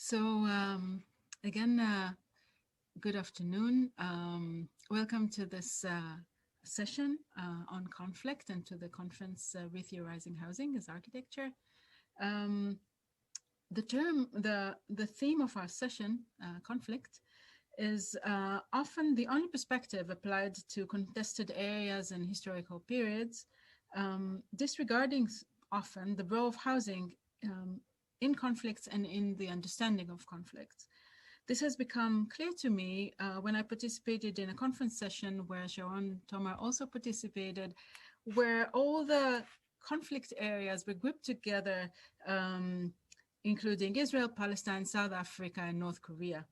So again, good afternoon. Welcome to this session on conflict and to the conference Retheorizing Housing as Architecture. The theme of our session, conflict, is often the only perspective applied to contested areas and historical periods, disregarding often the role of housing in conflicts and in the understanding of conflicts. This has become clear to me when I participated in a conference session where Sharone Tomar also participated, where all the conflict areas were grouped together, including Israel, Palestine, South Africa, and North Korea.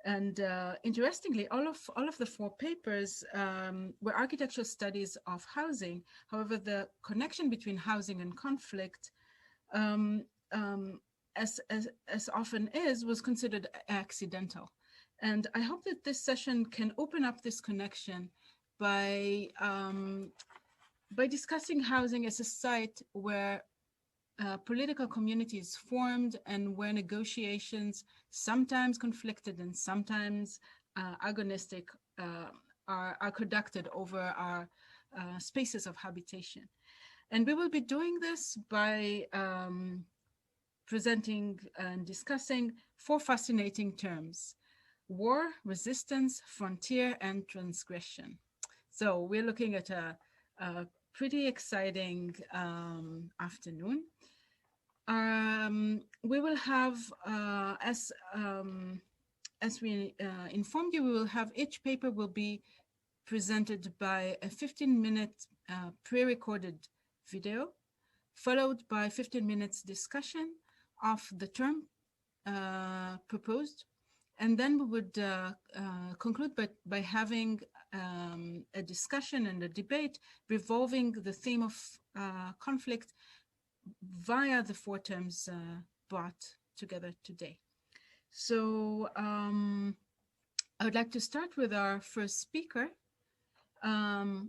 And interestingly, all of the four papers were architectural studies of housing. However, the connection between housing and conflict, as often is, was considered accidental. And I hope that this session can open up this connection by discussing housing as a site where political communities formed and where negotiations, sometimes conflicted and sometimes agonistic, are conducted over our spaces of habitation. And we will be doing this by presenting and discussing four fascinating terms: war, resistance, frontier, and transgression. So we're looking at a pretty exciting afternoon. We will have, as we informed you, we will have each paper will be presented by a 15-minute pre-recorded video, followed by 15 minutes discussion of the term proposed. And then we would conclude by having a discussion and a debate revolving the theme of conflict via the four terms brought together today. So I would like to start with our first speaker, Vaz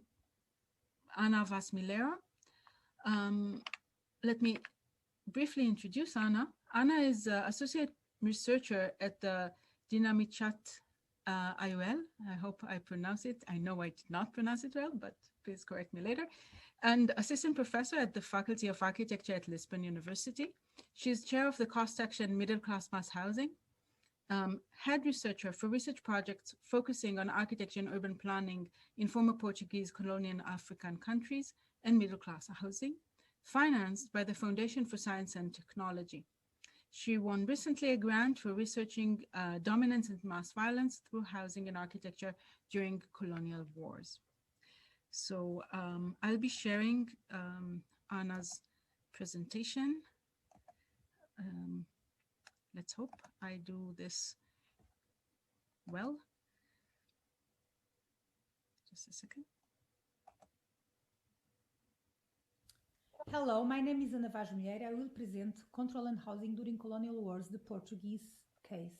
Milheiro. Let me briefly introduce Anna. Anna is associate researcher at the Untitled IOL. I hope I pronounce it. I know I did not pronounce it well, but please correct me later. And assistant professor at the Faculty of Architecture at Lisbon University. She is chair of the cross-section Middle Class Mass Housing, head researcher for research projects focusing on architecture and urban planning in former Portuguese colonial and African countries and middle class housing, financed by the Foundation for Science and Technology. She won recently a grant for researching dominance and mass violence through housing and architecture during colonial wars. So I'll be sharing Anna's presentation. Let's hope I do this well. Just a second. Hello, my name is Vaz Milheiro. I will present Control and Housing During Colonial Wars, the Portuguese case.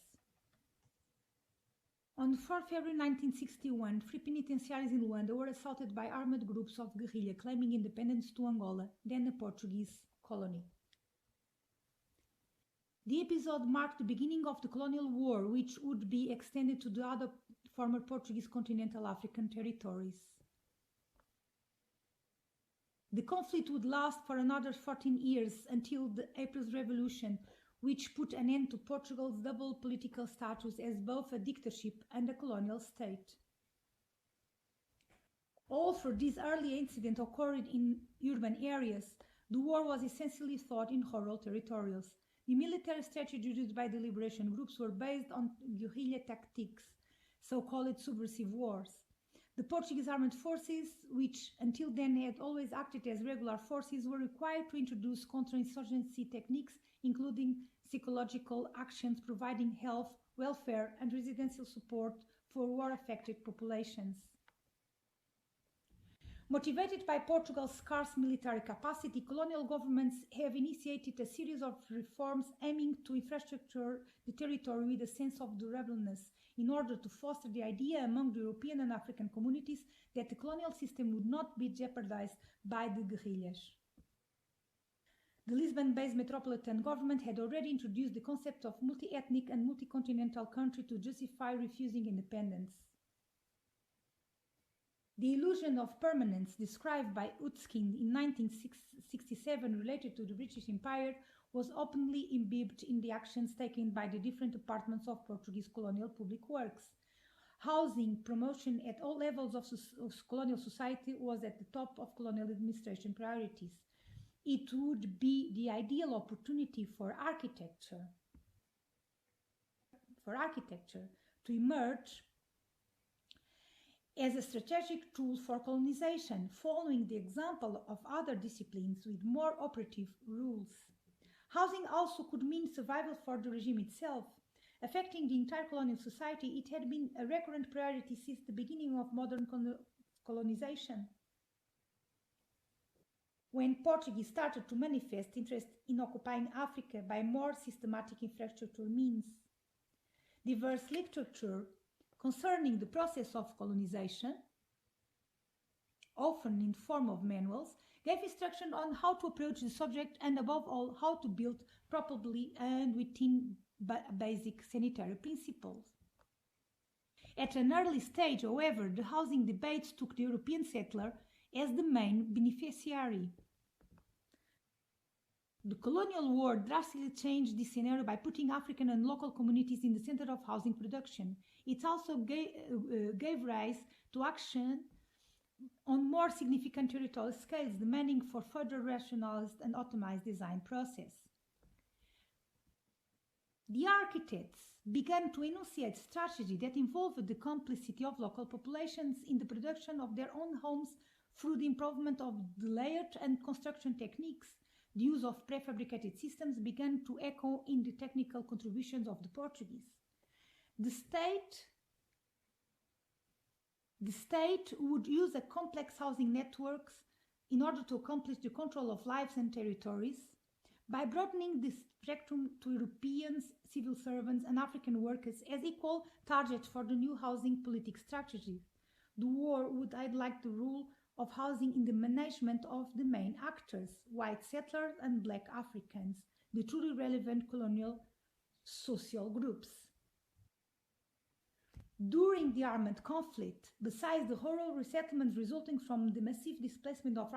On 4 February 1961, three penitentiaries in Luanda were assaulted by armed groups of guerrilla claiming independence to Angola, then a Portuguese colony. The episode marked the beginning of the colonial war, which would be extended to the other former Portuguese continental African territories. The conflict would last for another 14 years until the April's Revolution, which put an end to Portugal's double political status as both a dictatorship and a colonial state. Although this early incident occurred in urban areas, the war was essentially fought in rural territories. The military strategies used by the liberation groups were based on guerrilla tactics, so-called subversive wars. The Portuguese armed forces, which until then had always acted as regular forces, were required to introduce counterinsurgency techniques, including psychological actions providing health, welfare, and residential support for war-affected populations. Motivated by Portugal's scarce military capacity, colonial governments have initiated a series of reforms aiming to infrastructure the territory with a sense of durableness, in order to foster the idea among the European and African communities that the colonial system would not be jeopardized by the guerrillas. The Lisbon-based metropolitan government had already introduced the concept of multi-ethnic and multi-continental country to justify refusing independence. The illusion of permanence described by Utskind in 1967 related to the British Empire was openly imbibed in the actions taken by the different departments of Portuguese colonial public works. Housing promotion at all levels of colonial society was at the top of colonial administration priorities. It would be the ideal opportunity for architecture to emerge as a strategic tool for colonization, following the example of other disciplines with more operative rules. Housing also could mean survival for the regime itself. Affecting the entire colonial society, it had been a recurrent priority since the beginning of modern colonization. When Portuguese started to manifest interest in occupying Africa by more systematic infrastructural means. Diverse literature concerning the process of colonization, often in the form of manuals, gave instruction on how to approach the subject and, above all, how to build properly and within basic sanitary principles. At an early stage, however, the housing debates took the European settler as the main beneficiary. The colonial war drastically changed this scenario by putting African and local communities in the center of housing production. It also gave rise to action on more significant territorial scales, demanding for further rationalized and optimized design process. The architects began to enunciate strategy that involved the complicity of local populations in the production of their own homes through the improvement of the layout and construction techniques. The use of prefabricated systems began to echo in the technical contributions of the Portuguese. The state would use a complex housing networks in order to accomplish the control of lives and territories by broadening the spectrum to Europeans, civil servants and African workers as equal targets for the new housing politic strategy. The war would highlight the role of housing in the management of the main actors, white settlers and black Africans, the truly relevant colonial social groups. During the armed conflict, besides the rural resettlements resulting from the massive displacement of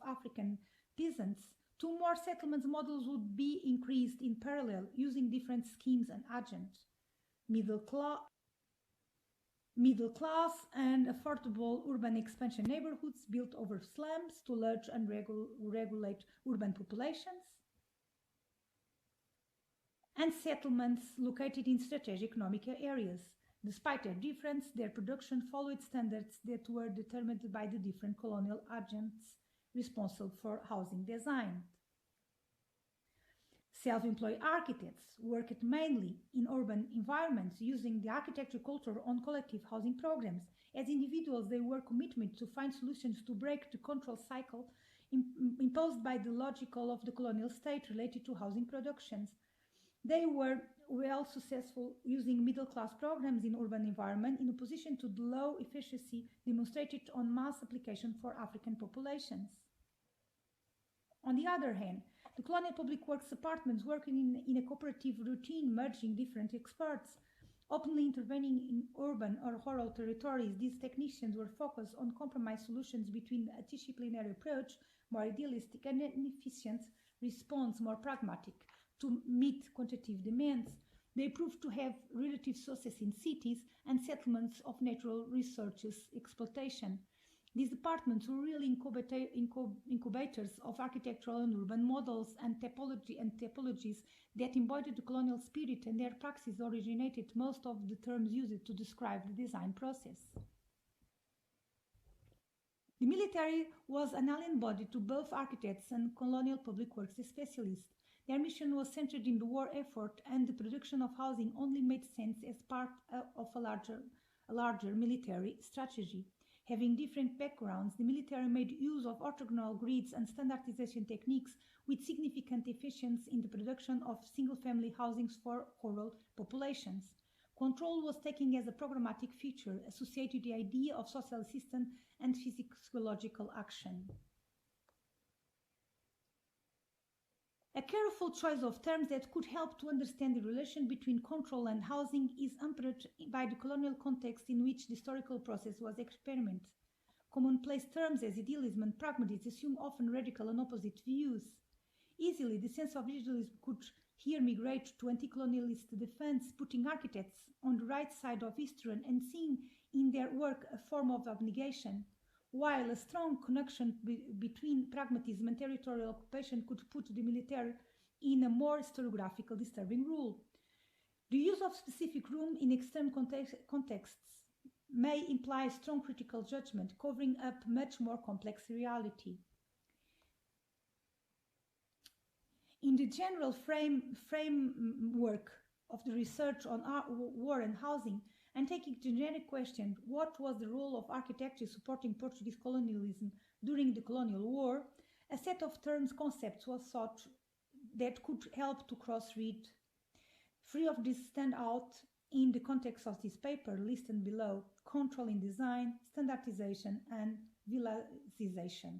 African peasants, two more settlement models would be increased in parallel using different schemes and agents. Middle class and affordable urban expansion neighborhoods built over slums to large and regulate urban populations, and settlements located in strategic economic areas. Despite their difference, their production followed standards that were determined by the different colonial agents responsible for housing design. Self-employed architects worked mainly in urban environments using the architecture culture on collective housing programs. As individuals, they were committed to find solutions to break the control cycle imposed by the logic of the colonial state related to housing productions. They were well successful using middle-class programs in urban environment in opposition to the low efficiency demonstrated on mass application for African populations. On the other hand, the colonial public works departments working in a cooperative routine merging different experts, openly intervening in urban or rural territories. These technicians were focused on compromise solutions between a disciplinary approach, more idealistic, and an efficient response, more pragmatic, to meet quantitative demands. They proved to have relative success in cities and settlements of natural resources exploitation. These departments were really incubators of architectural and urban models and typologies that embodied the colonial spirit, and their praxis originated most of the terms used to describe the design process. The military was an alien body to both architects and colonial public works specialists. Their mission was centered in the war effort, and the production of housing only made sense as part of a larger military strategy. Having different backgrounds, the military made use of orthogonal grids and standardization techniques with significant efficiency in the production of single-family housings for rural populations. Control was taken as a programmatic feature associated with the idea of social assistance and physiological action. A careful choice of terms that could help to understand the relation between control and housing is hampered by the colonial context in which the historical process was experimented. Commonplace terms as idealism and pragmatism assume often radical and opposite views. Easily, the sense of idealism could here migrate to anti-colonialist defense, putting architects on the right side of history and seeing in their work a form of abnegation, while a strong connection between pragmatism and territorial occupation could put the military in a more historiographical disturbing role. The use of specific room in extreme contexts may imply strong critical judgment, covering up much more complex reality. In the general framework of the research on war and housing, and taking the generic question, what was the role of architecture supporting Portuguese colonialism during the colonial war, a set of terms concepts was sought that could help to cross-read. Three of these stand out in the context of this paper listed below: control in design, standardization, and villagization.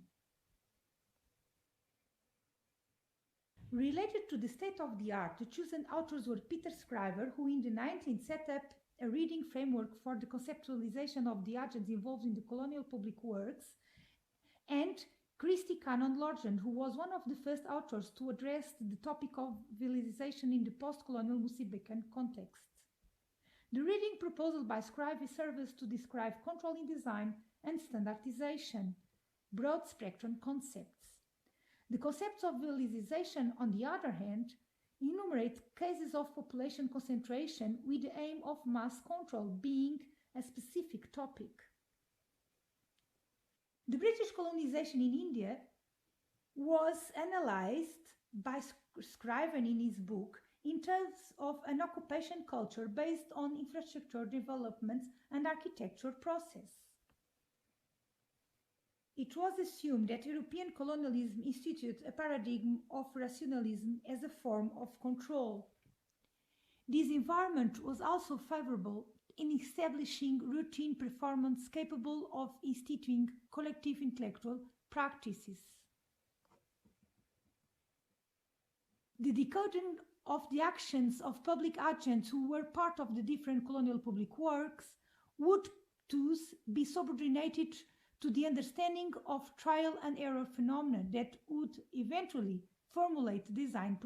Related to the state of the art, the chosen authors were Peter Scriver, who in the 19th set up a reading framework for the conceptualization of the agents involved in the colonial public works, and Christy Cannon-Lorgen, who was one of the first authors to address the topic of villagization in the post-colonial Mozambican context. The reading proposal by Scriver serves to describe control in design and standardization, broad-spectrum concepts. The concepts of villagization, on the other hand, enumerate cases of population concentration with the aim of mass control being a specific topic. The British colonization in India was analyzed by Scriver in his book in terms of an occupation culture based on infrastructure development and architecture process. It was assumed that European colonialism instituted a paradigm of rationalism as a form of control. This environment was also favorable in establishing routine performance capable of instituting collective intellectual practices. The decoding of the actions of public agents who were part of the different colonial public works would thus be subordinated to the understanding of trial and error phenomena that would eventually formulate design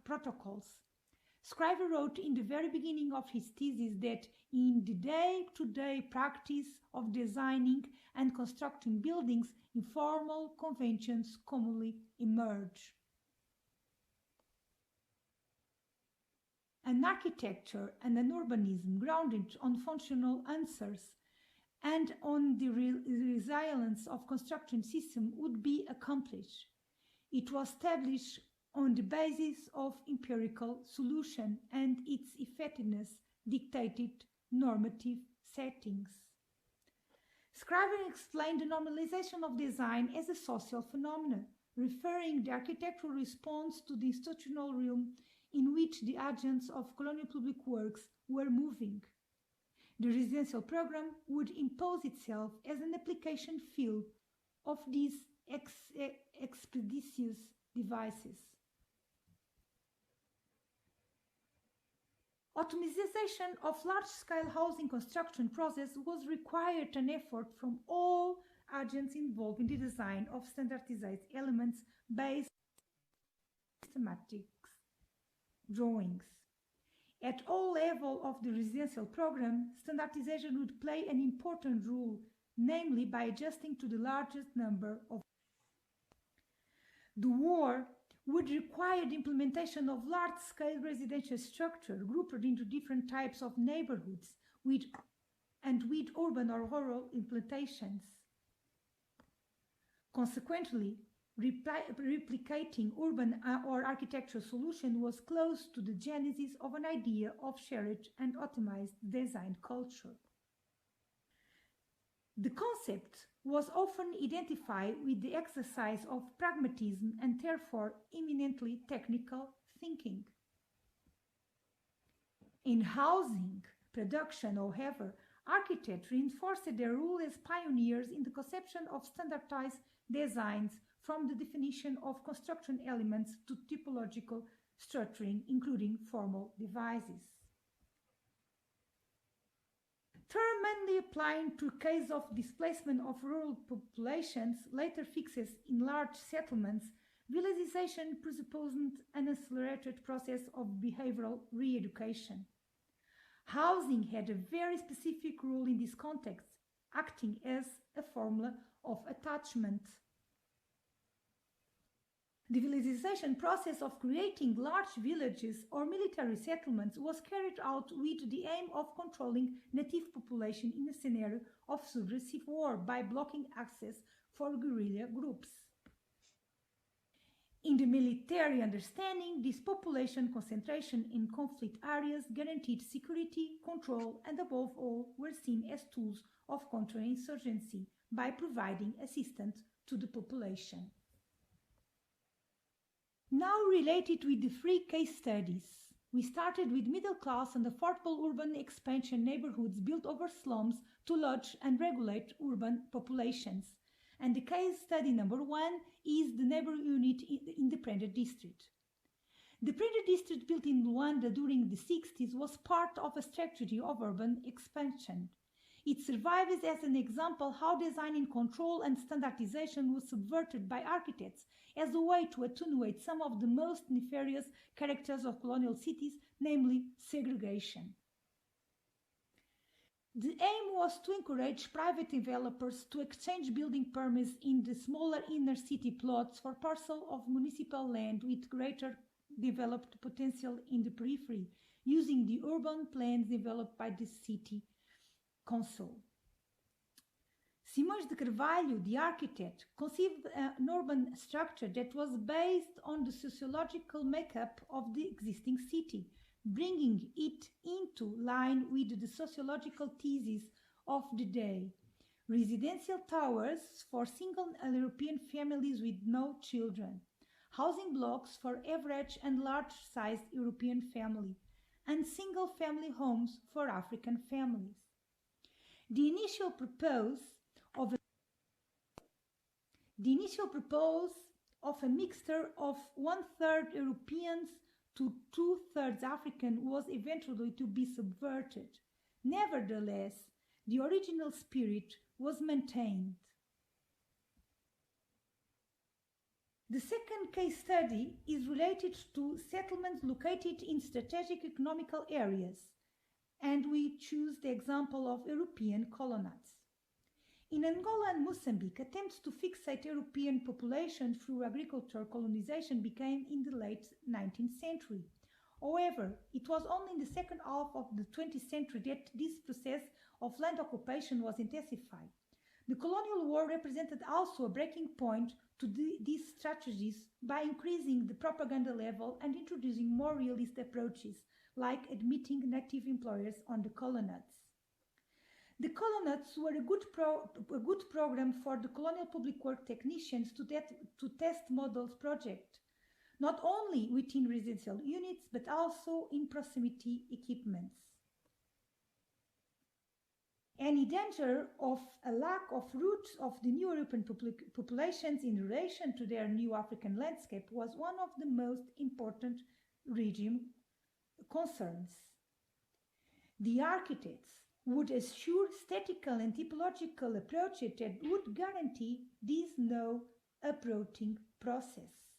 protocols. Scriver wrote in the very beginning of his thesis that in the day-to-day practice of designing and constructing buildings, informal conventions commonly emerge. An architecture and an urbanism grounded on functional answers and on the resilience of construction system would be accomplished. It was established on the basis of empirical solution and its effectiveness dictated normative settings. Scriver explained the normalization of design as a social phenomenon, referring the architectural response to the institutional realm in which the agents of colonial public works were moving. The residential program would impose itself as an application field of these expeditious devices. Optimization of large-scale housing construction process was required an effort from all agents involved in the design of standardized elements based on systematic drawings. At all levels of the residential program, standardization would play an important role, namely by adjusting to the largest number of. The war would require the implementation of large-scale residential structure grouped into different types of neighborhoods with urban or rural implementations. Consequently, replicating urban or architectural solution was close to the genesis of an idea of shared and optimized design culture. The concept was often identified with the exercise of pragmatism and therefore eminently technical thinking. In housing production, however, architects reinforced their role as pioneers in the conception of standardized designs from the definition of construction elements to typological structuring, including formal devices. Term mainly applying to case of displacement of rural populations, later fixes in large settlements, villagization presupposed an accelerated process of behavioral re-education. Housing had a very specific role in this context, acting as a formula of attachment. The villagization process of creating large villages or military settlements was carried out with the aim of controlling native population in a scenario of subversive war by blocking access for guerrilla groups. In the military understanding, this population concentration in conflict areas guaranteed security, control, and above all were seen as tools of counterinsurgency by providing assistance to the population. Now related with the three case studies. We started with middle-class and affordable urban expansion neighborhoods built over slums to lodge and regulate urban populations. And the case study number 1 is the neighbor unit in the Prenda district. The Prenda district built in Luanda during the 60s was part of a strategy of urban expansion. It survives as an example how design in control and standardization was subverted by architects as a way to attenuate some of the most nefarious characters of colonial cities, namely segregation. The aim was to encourage private developers to exchange building permits in the smaller inner city plots for parcel of municipal land with greater developed potential in the periphery, using the urban plans developed by the city council. Simões de Carvalho, the architect, conceived an urban structure that was based on the sociological makeup of the existing city, bringing it into line with the sociological thesis of the day. Residential towers for single European families with no children, housing blocks for average and large-sized European family, and single-family homes for African families. The initial proposal of a mixture of 1/3 Europeans to 2/3 African was eventually to be subverted. Nevertheless, the original spirit was maintained. The second case study is related to settlements located in strategic economical areas, and we choose the example of European colonies. In Angola and Mozambique, attempts to fixate European population through agricultural colonization began in the late 19th century. However, it was only in the second half of the 20th century that this process of land occupation was intensified. The colonial war represented also a breaking point to these strategies by increasing the propaganda level and introducing more realist approaches, like admitting native employers on the colonies. The colonies were a good program for the colonial public work technicians to test models project, not only within residential units, but also in proximity equipments. Any danger of a lack of roots of the new European populations in relation to their new African landscape was one of the most important regime concerns. The architects would assure statistical and typological approaches that would guarantee this no approaching process.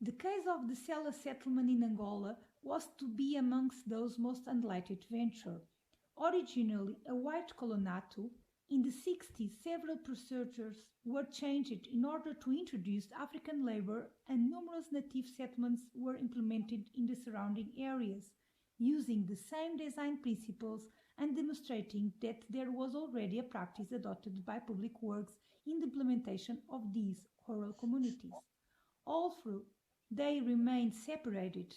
The case of the Sela settlement in Angola was to be amongst those most unlikely venture. Originally a white colonato, in the 60s several procedures were changed in order to introduce African labor, and numerous native settlements were implemented in the surrounding areas, using the same design principles and demonstrating that there was already a practice adopted by public works in the implementation of these rural communities. Although they remained separated,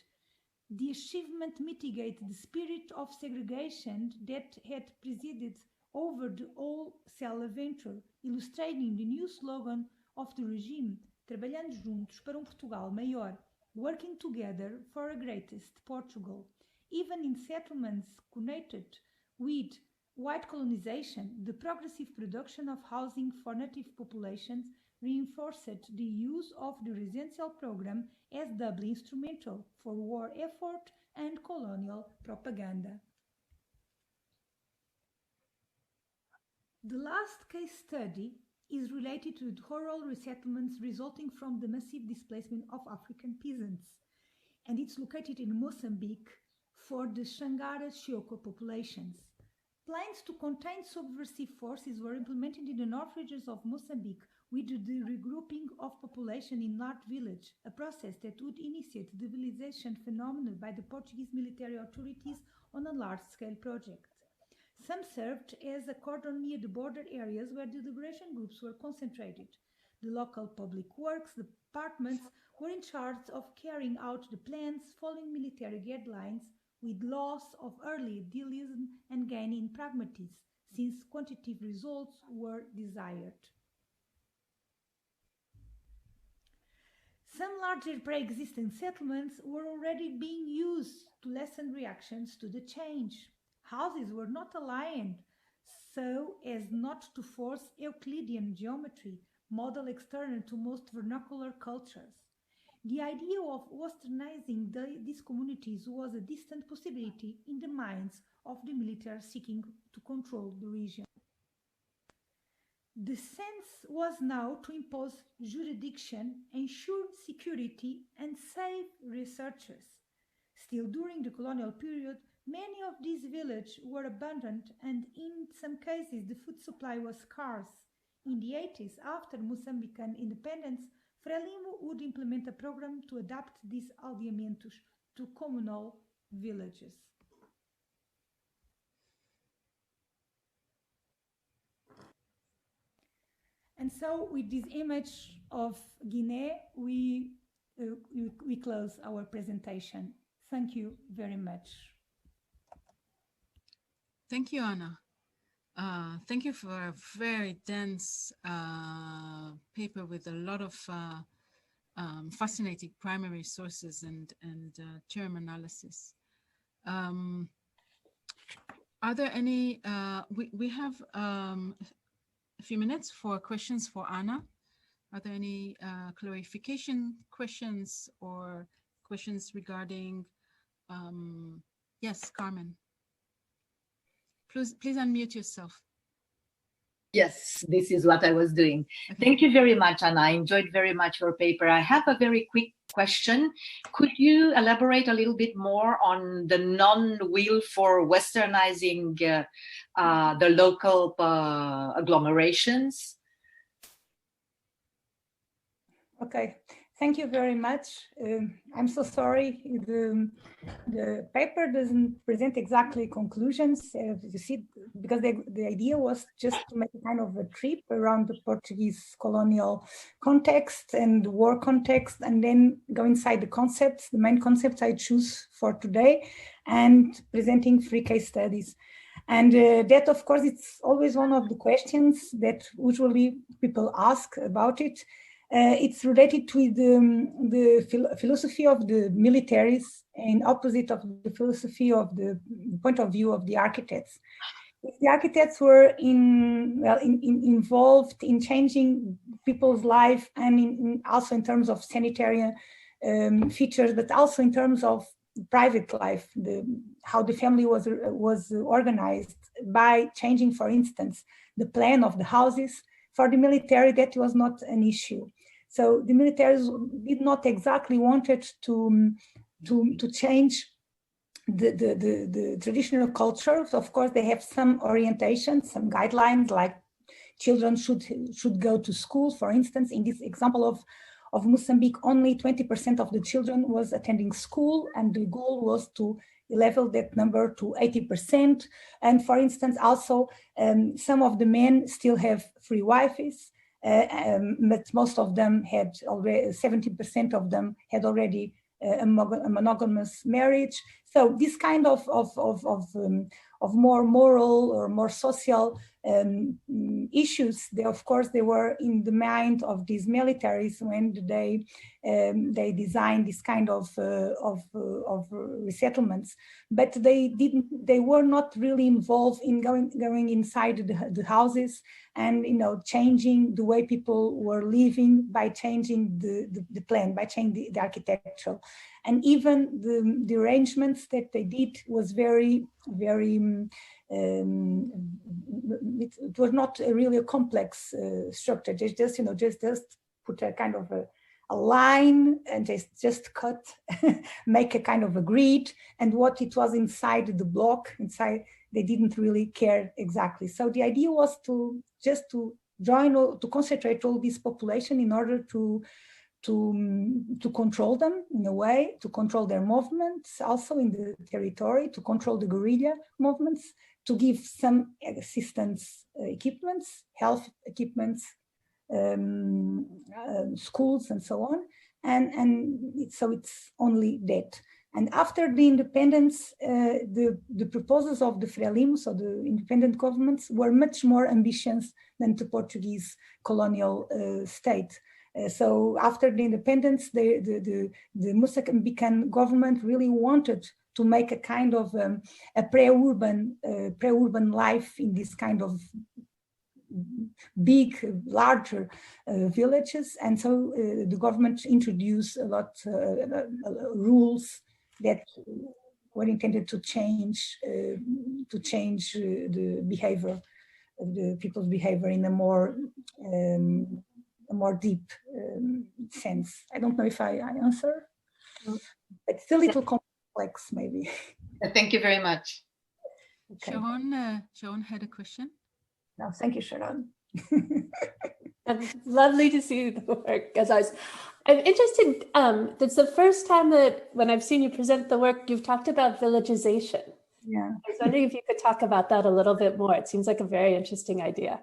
the achievement mitigated the spirit of segregation that had presided over the whole Sela venture, illustrating the new slogan of the regime, trabalhando juntos para Portugal maior, working together for a greatest Portugal. Even in settlements connected with white colonization, the progressive production of housing for native populations reinforced the use of the residential program as doubly instrumental for war effort and colonial propaganda. The last case study is related to rural resettlements resulting from the massive displacement of African peasants, and it's located in Mozambique for the Xangara Xioco populations. Plans to contain subversive forces were implemented in the north regions of Mozambique with the regrouping of population in large village, a process that would initiate the civilization phenomenon by the Portuguese military authorities on a large-scale project. Some served as a cordon near the border areas where the liberation groups were concentrated. The local public works departments were in charge of carrying out the plans following military guidelines with loss of early idealism and gain in pragmatism, since quantitative results were desired. Some larger pre-existing settlements were already being used to lessen reactions to the change. Houses were not aligned so as not to force Euclidean geometry, model external to most vernacular cultures. The idea of westernizing these communities was a distant possibility in the minds of the military seeking to control the region. The sense was now to impose jurisdiction, ensure security, and save researchers. Still, during the colonial period, many of these villages were abandoned, and in some cases the food supply was scarce. In the 80s, after Mozambican independence, Frelimo would implement a program to adapt these aldeamentos to communal villages. And so, with this image of Guinea, we close our presentation. Thank you very much. Thank you, Anna. Thank you for a very dense paper with a lot of fascinating primary sources and term analysis. Are there any, we have a few minutes for questions for Anna. Are there any clarification questions or questions regarding, yes, Carmen. Please unmute yourself. Yes, this is what I was doing. Okay. Thank you very much, Anna. I enjoyed very much your paper. I have a very quick question. Could you elaborate a little bit more on the non-will for westernizing the local agglomerations? Okay. Thank you very much. I'm so sorry. The paper doesn't present exactly conclusions. You see, because the idea was just to make a kind of a trip around the Portuguese colonial context and war context, and then go inside the concepts, the main concepts I choose for today, and presenting 3 case studies. And that, of course, it's always one of the questions that usually people ask about it. It's related to the philosophy of the militaries and opposite of the philosophy of the point of view of the architects. If the architects were involved in changing people's life and also in terms of sanitary features, but also in terms of private life, how the family was organized by changing, for instance, the plan of the houses. For the military, that was not an issue. So the militaries did not exactly wanted to change the traditional culture. So of course, they have some orientations, some guidelines, like children should go to school. For instance, in this example of Mozambique, only 20% of the children was attending school, and the goal was to level that number to 80%. And for instance, also some of the men still have free wives, but most of them had already, 70% of them had already a monogamous marriage. So this kind of more moral or more social issues. Of course, they were in the mind of these militaries when they designed this kind of resettlements, but they were not really involved in going inside the houses and changing the way people were living by changing the plan, by changing the architectural, and even the arrangements that they did was very it was not really a complex structure. They just put a kind of a line and just cut, make a kind of a grid, and what it was inside the block, they didn't really care exactly. So the idea was to concentrate all this population in order to control them in a way, to control their movements also in the territory, to control the guerrilla movements, to give some assistance equipments, health equipments, schools and so on. So it's only that. And after the independence, the proposals of the Frelimo, so the independent governments, were much more ambitious than the Portuguese colonial state. So after the independence, the Moçambican government really wanted to make a kind of a pre-urban life in this kind of big, larger villages, and so the government introduced a lot rules that were intended to change the behavior of the people's behavior in a more deep sense. I don't know if I answer, but it's a little complex, maybe. Thank you very much. Okay. Sharone had a question. No, thank you, Sharone. It's lovely to see the work. I'm interested, it's the first time that when I've seen you present the work, you've talked about villagization. Yeah. I was wondering if you could talk about that a little bit more. It seems like a very interesting idea.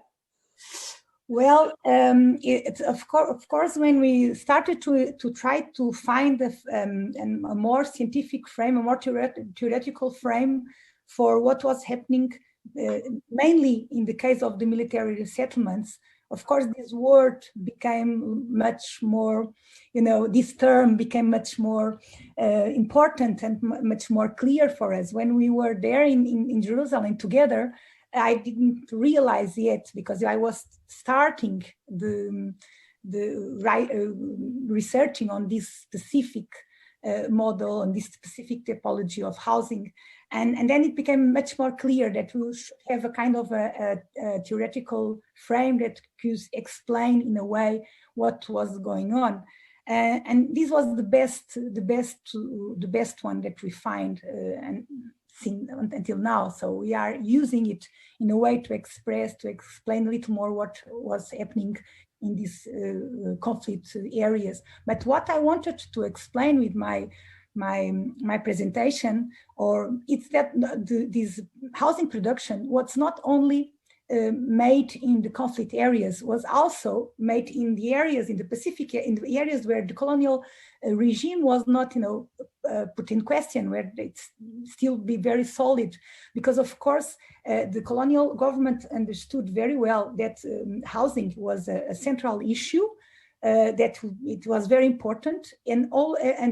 Well, of course, when we started to try to find a more scientific frame, a more theoretical frame for what was happening, mainly in the case of the military settlements, of course, this word became much more, this term became much more important and much more clear for us. When we were there in Jerusalem together, I didn't realize yet, because I was starting researching on this specific model and this specific typology of housing. And then it became much more clear that we should have a kind of a theoretical frame that could explain in a way what was going on. And this was the best one that we find and seen until now. So we are using it in a way to explain a little more what was happening in these conflict areas. But what I wanted to explain with my presentation, it's that this housing production was not only made in the conflict areas, was also made in the areas in the Pacific, in the areas where the colonial regime was not, put in question, where it's still be very solid, because of course the colonial government understood very well that housing was a central issue. That it was very important, and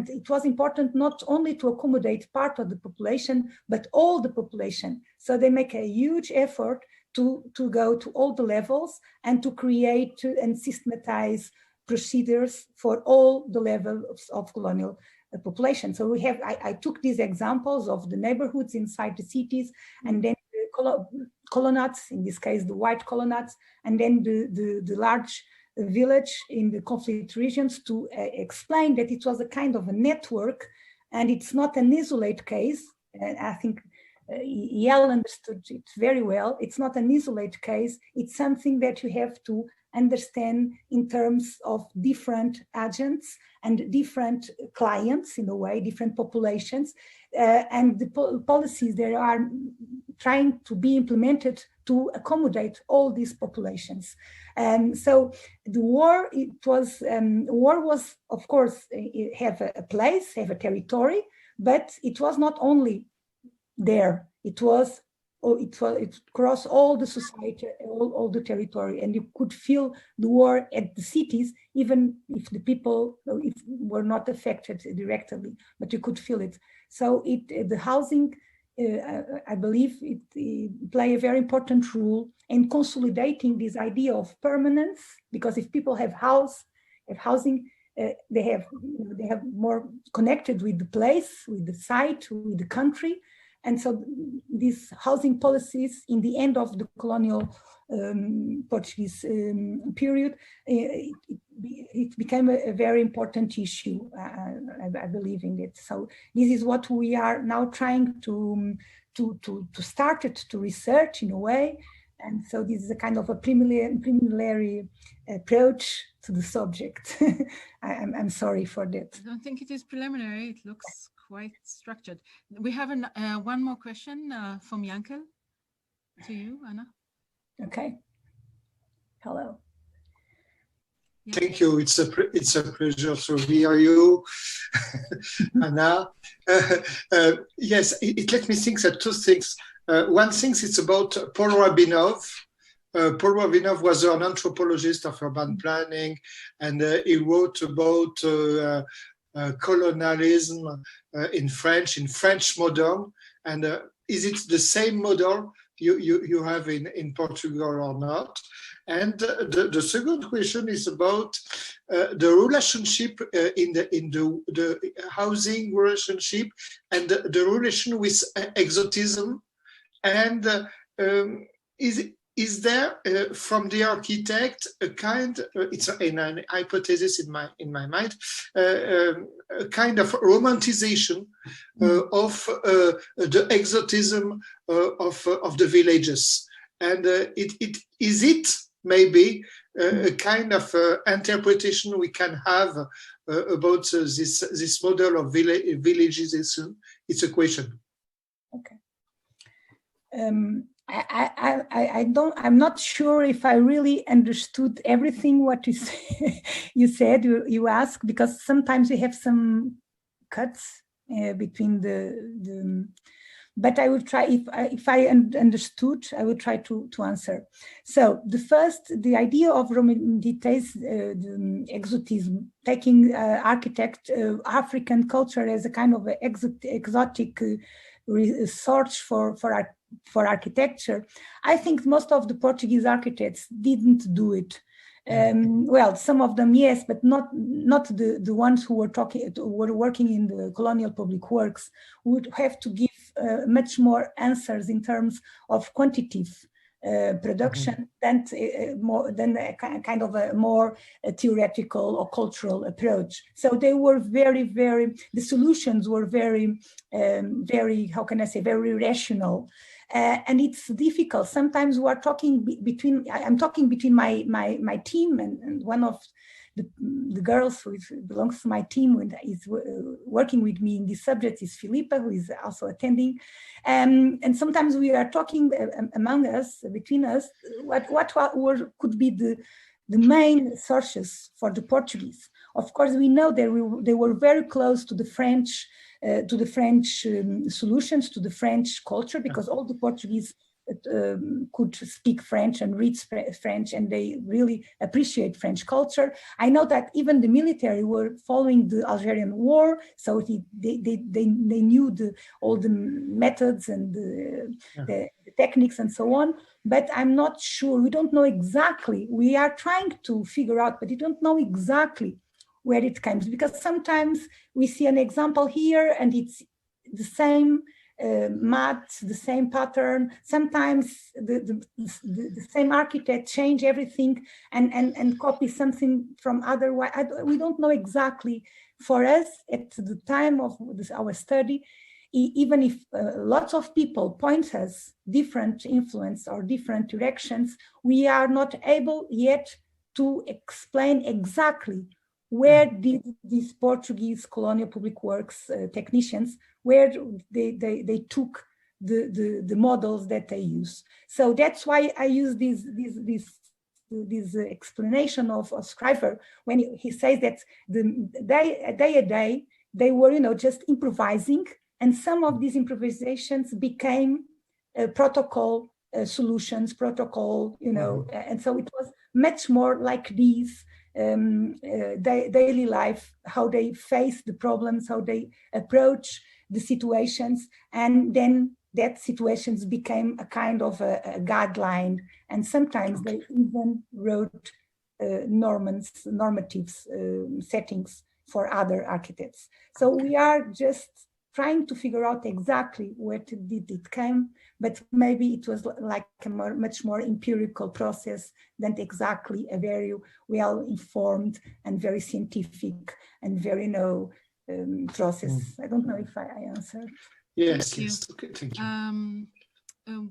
it was important not only to accommodate part of the population, but all the population. So they make a huge effort to go to all the levels and to create and systematize procedures for all the levels of colonial population. So we have, I took these examples of the neighborhoods inside the cities, and then the colonnades, in this case, the white colonnades, and then the large village in the conflict regions, to explain that it was a kind of a network, and it's not an isolated case. And I think Yael understood it very well. It's not an isolated case. It's something that you have to understand in terms of different agents and different clients, in a way, different populations, and the policies that are trying to be implemented to accommodate all these populations. And so the war, war was, of course, have a place, have a territory, but it was not only there. It was it crossed all the society, all the territory, and you could feel the war at the cities, even if the people were not affected directly, but you could feel it. So the housing, I believe, it play a very important role in consolidating this idea of permanence, because if people have housing, they have more connected with the place, with the site, with the country. And so these housing policies in the end of the colonial Portuguese period, it became a very important issue. I believe in it. So this is what we are now trying to start it, to research in a way. And so this is a kind of a preliminary approach to the subject. I'm sorry for that. I don't think it is preliminary. It looks quite structured. We have one more question from Yankel to you, Anna. Okay. Hello. Yeah. Thank you. It's a pleasure to hear you, Anna. Yes, it let me think that two things. One thing is about Paul Rabinov. Paul Rabinov was an anthropologist of urban planning, and he wrote about colonialism in French modern. And is it the same model you have in Portugal or not? And the second question is about the relationship in the housing relationship and the relation with exotism. And is there from the architect a kind? It's in an hypothesis in my mind, a kind of romanticization of the exotism of the villages, and is it maybe a kind of interpretation we can have about this model of villagization? It's a question. Okay. I'm not sure if I really understood everything what you said. You asked, because sometimes we have some cuts between the. But I will try, if I understood, I will try to answer. So the idea of romanticizing exotism, taking African culture as a kind of exotic search for architecture. I think most of the Portuguese architects didn't do it. Well, some of them, yes, but not the ones who were working in the colonial public works, would have to give much more answers in terms of quantitative production than a kind of a more theoretical or cultural approach. So they were the solutions were very, how can I say, very rational. And it's difficult. Sometimes we are talking I'm talking between my team and one of the girls who belongs to my team, who is working with me in this subject, is Filipa, who is also attending. And sometimes we are talking among us, between us, what could be the main sources for the Portuguese. Of course, we know they were very close to the French solutions, to the French culture, because all the Portuguese could speak French and read French, and they really appreciate French culture. I know that even the military were following the Algerian war, so they knew all the methods and the techniques and so on. But I'm not sure. We don't know exactly. We are trying to figure out, but we don't know exactly where it comes, because sometimes we see an example here and it's the same mat, the same pattern. Sometimes the same architect change everything and copy something from other. We don't know exactly. For us, at the time of our study, even if lots of people point us different influence or different directions, we are not able yet to explain exactly where did these Portuguese colonial public works technicians, where they took the models that they use. So that's why I use this explanation of Schrijver when he says that day a day they were just improvising, and some of these improvisations became protocol solutions, protocol, and so it was much more like these daily life, how they face the problems, how they approach the situations, and then that situations became a kind of a guideline, and sometimes they even wrote normative settings for other architects. So we are just trying to figure out exactly where did it come, but maybe it was like a much more empirical process than exactly a very well informed and very scientific and very process. I don't know if I answered. Yes, yes. Okay, thank you.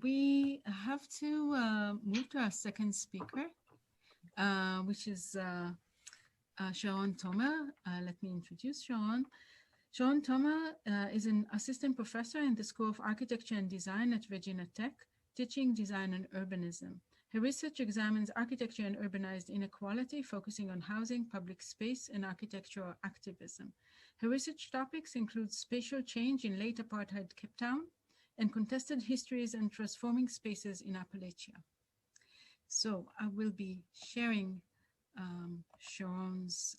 We have to move to our second speaker, which is Sharone Thomas. Let me introduce Sharone. Sharone Thomas is an assistant professor in the School of Architecture and Design at Virginia Tech, teaching design and urbanism. Her research examines architecture and urbanized inequality, focusing on housing, public space, and architectural activism. Her research topics include spatial change in late apartheid Cape Town and contested histories and transforming spaces in Appalachia. So I will be sharing Sharone's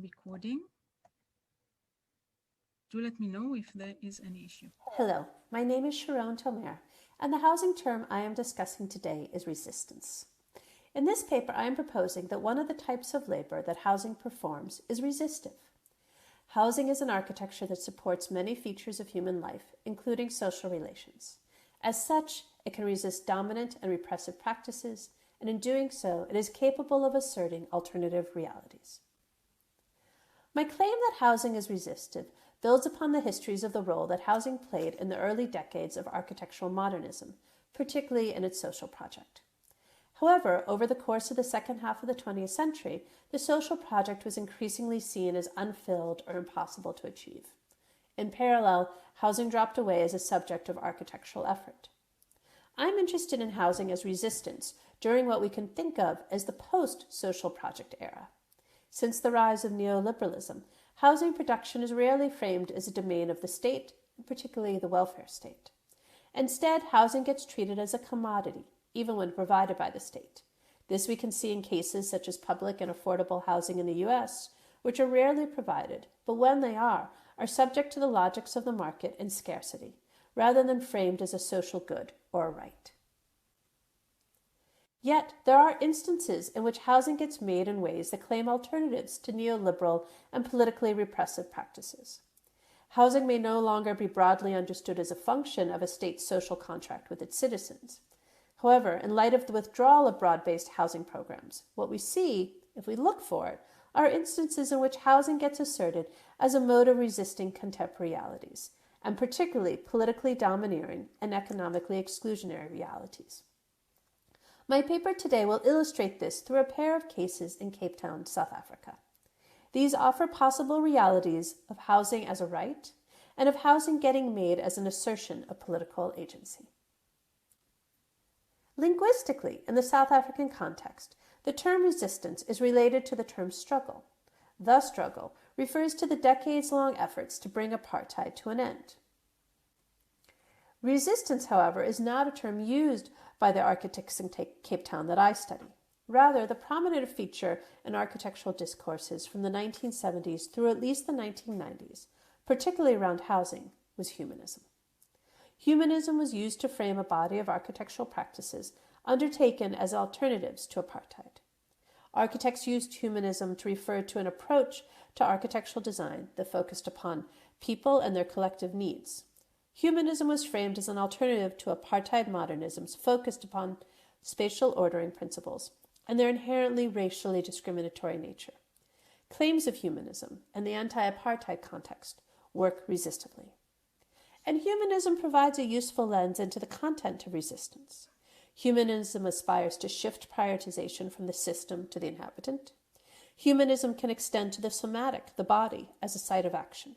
recording. Do let me know if there is any issue. Hello, my name is Sharone Thomas, and the housing term I am discussing today is resistance. In this paper, I am proposing that one of the types of labor that housing performs is resistive. Housing is an architecture that supports many features of human life, including social relations. As such, it can resist dominant and repressive practices, and in doing so, it is capable of asserting alternative realities. My claim that housing is resistive builds upon the histories of the role that housing played in the early decades of architectural modernism, particularly in its social project. However, over the course of the second half of the 20th century, the social project was increasingly seen as unfilled or impossible to achieve. In parallel, housing dropped away as a subject of architectural effort. I'm interested in housing as resistance during what we can think of as the post-social project era. Since the rise of neoliberalism, housing production is rarely framed as a domain of the state, and particularly the welfare state. Instead, housing gets treated as a commodity, even when provided by the state. This we can see in cases such as public and affordable housing in the US, which are rarely provided, but when they are subject to the logics of the market and scarcity, rather than framed as a social good or a right. Yet, there are instances in which housing gets made in ways that claim alternatives to neoliberal and politically repressive practices. Housing may no longer be broadly understood as a function of a state's social contract with its citizens. However, in light of the withdrawal of broad-based housing programs, what we see, if we look for it, are instances in which housing gets asserted as a mode of resisting contemporary realities, and particularly politically domineering and economically exclusionary realities. My paper today will illustrate this through a pair of cases in Cape Town, South Africa. These offer possible realities of housing as a right and of housing getting made as an assertion of political agency. Linguistically, in the South African context, the term resistance is related to the term struggle. The struggle refers to the decades-long efforts to bring apartheid to an end. Resistance, however, is not a term used by the architects in Cape Town that I study. Rather, the prominent feature in architectural discourses from the 1970s through at least the 1990s, particularly around housing, was humanism. Humanism was used to frame a body of architectural practices undertaken as alternatives to apartheid. Architects used humanism to refer to an approach to architectural design that focused upon people and their collective needs. Humanism was framed as an alternative to apartheid modernisms focused upon spatial ordering principles and their inherently racially discriminatory nature. Claims of humanism and the anti-apartheid context work resistively. And humanism provides a useful lens into the content of resistance. Humanism aspires to shift prioritization from the system to the inhabitant. Humanism can extend to the somatic, the body, as a site of action.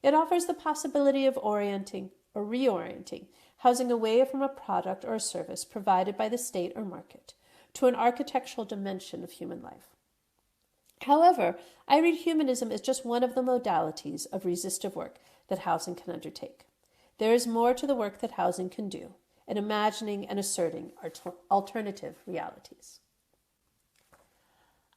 It offers the possibility of orienting or reorienting housing away from a product or a service provided by the state or market to an architectural dimension of human life. However, I read humanism as just one of the modalities of resistive work that housing can undertake. There is more to the work that housing can do in imagining and asserting alternative realities.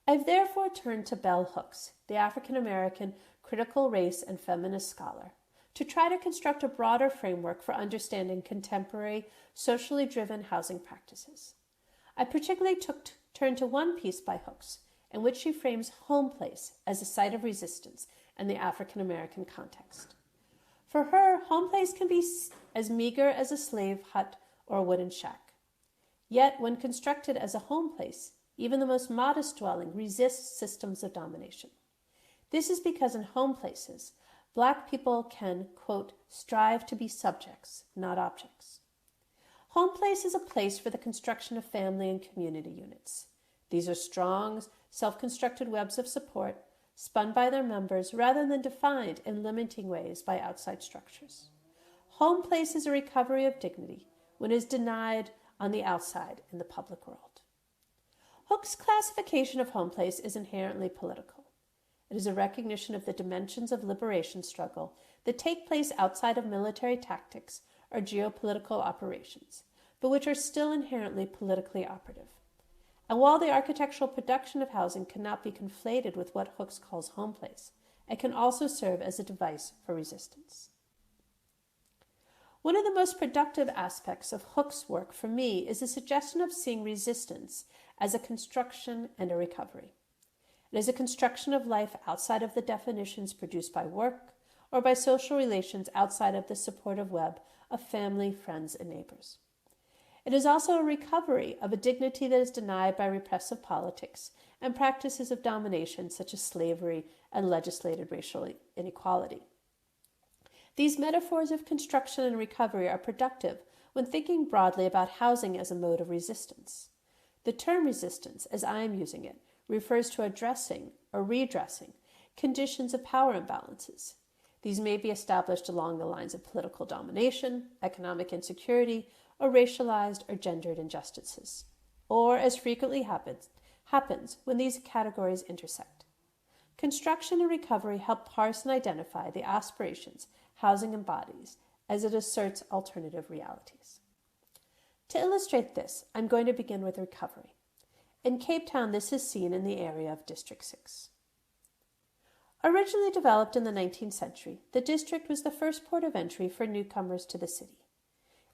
I've therefore turned to bell hooks, the African-American critical race and feminist scholar, to try to construct a broader framework for understanding contemporary, socially driven housing practices. I particularly turned to one piece by Hooks, in which she frames home place as a site of resistance in the African-American context. For her, home place can be as meager as a slave hut or a wooden shack. Yet, when constructed as a home place, even the most modest dwelling resists systems of domination. This is because in home places, Black people can, quote, strive to be subjects, not objects. Home place is a place for the construction of family and community units. These are strong, self-constructed webs of support, spun by their members rather than defined in limiting ways by outside structures. Home place is a recovery of dignity when it is denied on the outside in the public world. Hooke's classification of home place is inherently political. It is a recognition of the dimensions of liberation struggle that take place outside of military tactics or geopolitical operations, but which are still inherently politically operative. And while the architectural production of housing cannot be conflated with what Hooks calls home place, it can also serve as a device for resistance. One of the most productive aspects of Hooks' work for me is the suggestion of seeing resistance as a construction and a recovery. It is a construction of life outside of the definitions produced by work or by social relations outside of the supportive web of family, friends, and neighbors. It is also a recovery of a dignity that is denied by repressive politics and practices of domination such as slavery and legislated racial inequality. These metaphors of construction and recovery are productive when thinking broadly about housing as a mode of resistance. The term resistance, as I am using it, refers to addressing or redressing conditions of power imbalances. These may be established along the lines of political domination, economic insecurity, or racialized or gendered injustices, or as frequently happens when these categories intersect. Construction and recovery help parse and identify the aspirations housing embodies as it asserts alternative realities. To illustrate this, I'm going to begin with recovery. In Cape Town, this is seen in the area of District 6. Originally developed in the 19th century, the district was the first port of entry for newcomers to the city.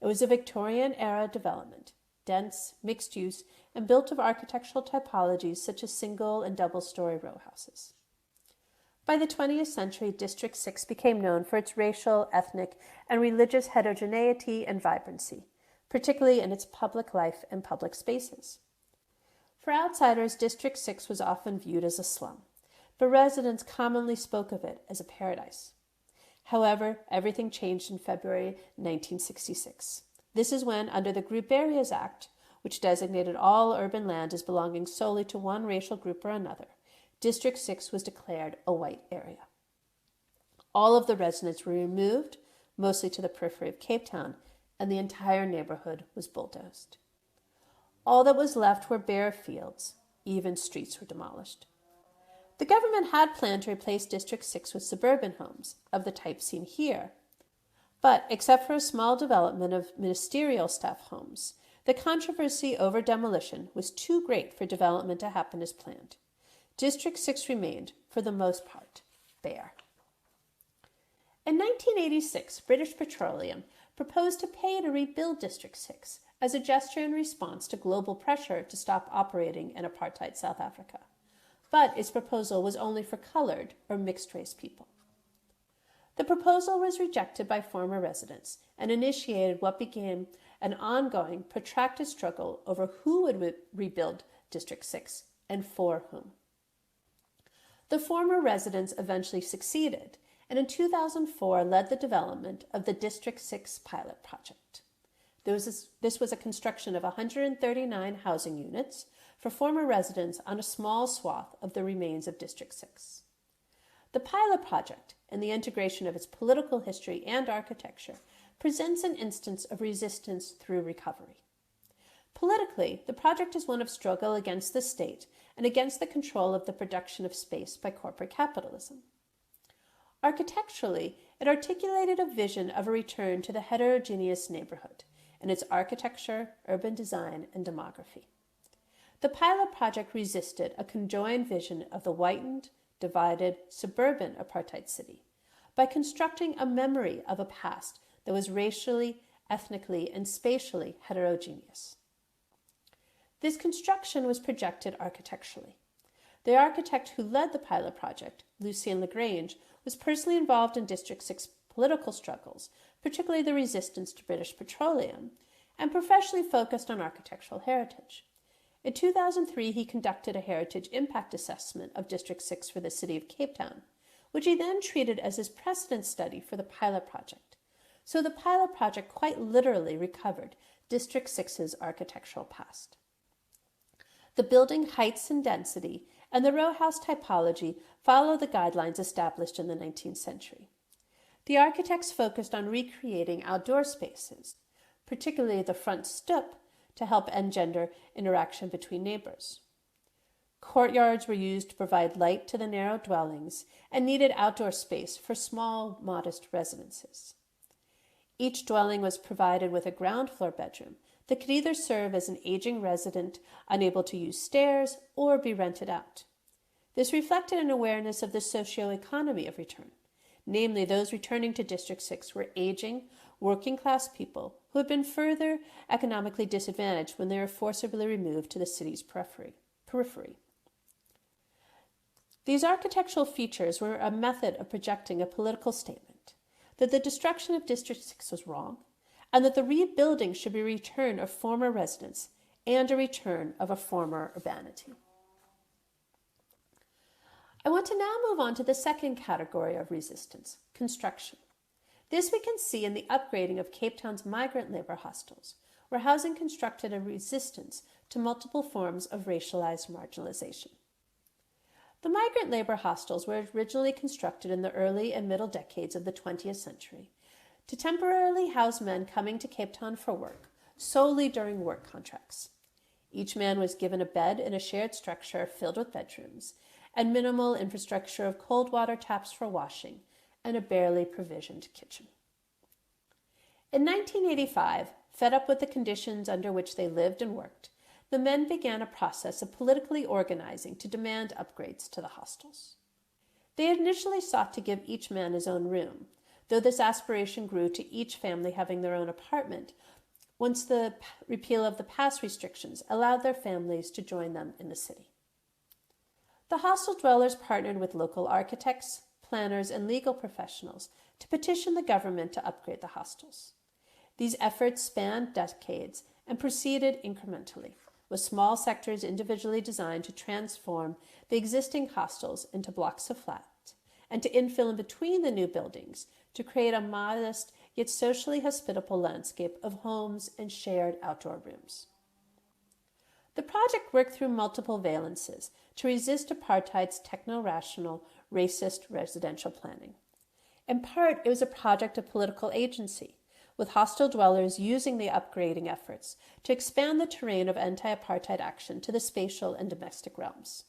It was a Victorian-era development, dense, mixed-use, and built of architectural typologies such as single and double-story row houses. By the 20th century, District 6 became known for its racial, ethnic, and religious heterogeneity and vibrancy, particularly in its public life and public spaces. For outsiders, District 6 was often viewed as a slum, but residents commonly spoke of it as a paradise. However, everything changed in February 1966. This is when, under the Group Areas Act, which designated all urban land as belonging solely to one racial group or another, District 6 was declared a white area. All of the residents were removed, mostly to the periphery of Cape Town, and the entire neighborhood was bulldozed. All that was left were bare fields. Even streets were demolished. The government had planned to replace District 6 with suburban homes of the type seen here. But, except for a small development of ministerial staff homes, the controversy over demolition was too great for development to happen as planned. District 6 remained, for the most part, bare. In 1986, British Petroleum proposed to pay to rebuild District 6 as a gesture in response to global pressure to stop operating in apartheid South Africa. But its proposal was only for colored or mixed-race people. The proposal was rejected by former residents and initiated what became an ongoing, protracted struggle over who would rebuild District 6 and for whom. The former residents eventually succeeded, and in 2004 led the development of the District 6 pilot project. This was a construction of 139 housing units for former residents on a small swath of the remains of District 6. The pilot project, and the integration of its political history and architecture, presents an instance of resistance through recovery. Politically, the project is one of struggle against the state and against the control of the production of space by corporate capitalism. Architecturally, it articulated a vision of a return to the heterogeneous neighborhood in its architecture, urban design, and demography. The pilot project resisted a conjoined vision of the whitened, divided, suburban apartheid city by constructing a memory of a past that was racially, ethnically, and spatially heterogeneous. This construction was projected architecturally. The architect who led the pilot project, Lucien Lagrange, was personally involved in District 6 political struggles, particularly the resistance to British petroleum, and professionally focused on architectural heritage. In 2003, he conducted a heritage impact assessment of District 6 for the city of Cape Town, which he then treated as his precedent study for the pilot project. So the pilot project quite literally recovered District 6's architectural past. The building heights and density and the row house typology follow the guidelines established in the 19th century. The architects focused on recreating outdoor spaces, particularly the front stoep, to help engender interaction between neighbors. Courtyards were used to provide light to the narrow dwellings and needed outdoor space for small, modest residences. Each dwelling was provided with a ground floor bedroom that could either serve as an aging resident unable to use stairs or be rented out. This reflected an awareness of the socio-economy of return. Namely, those returning to District 6 were aging, working-class people who had been further economically disadvantaged when they were forcibly removed to the city's periphery. These architectural features were a method of projecting a political statement that the destruction of District 6 was wrong, and that the rebuilding should be a return of former residents and a return of a former urbanity. I want to now move on to the second category of resistance, construction. This we can see in the upgrading of Cape Town's migrant labor hostels, where housing constructed a resistance to multiple forms of racialized marginalization. The migrant labor hostels were originally constructed in the early and middle decades of the 20th century to temporarily house men coming to Cape Town for work, solely during work contracts. Each man was given a bed in a shared structure filled with bedrooms, and minimal infrastructure of cold water taps for washing, and a barely provisioned kitchen. In 1985, fed up with the conditions under which they lived and worked, the men began a process of politically organizing to demand upgrades to the hostels. They initially sought to give each man his own room, though this aspiration grew to each family having their own apartment once the repeal of the pass restrictions allowed their families to join them in the city. The hostel dwellers partnered with local architects, planners, and legal professionals to petition the government to upgrade the hostels. These efforts spanned decades and proceeded incrementally, with small sectors individually designed to transform the existing hostels into blocks of flats and to infill in between the new buildings to create a modest yet socially hospitable landscape of homes and shared outdoor rooms. The project worked through multiple valences to resist apartheid's techno-rational, racist residential planning. In part, it was a project of political agency, with hostel dwellers using the upgrading efforts to expand the terrain of anti-apartheid action to the spatial and domestic realms.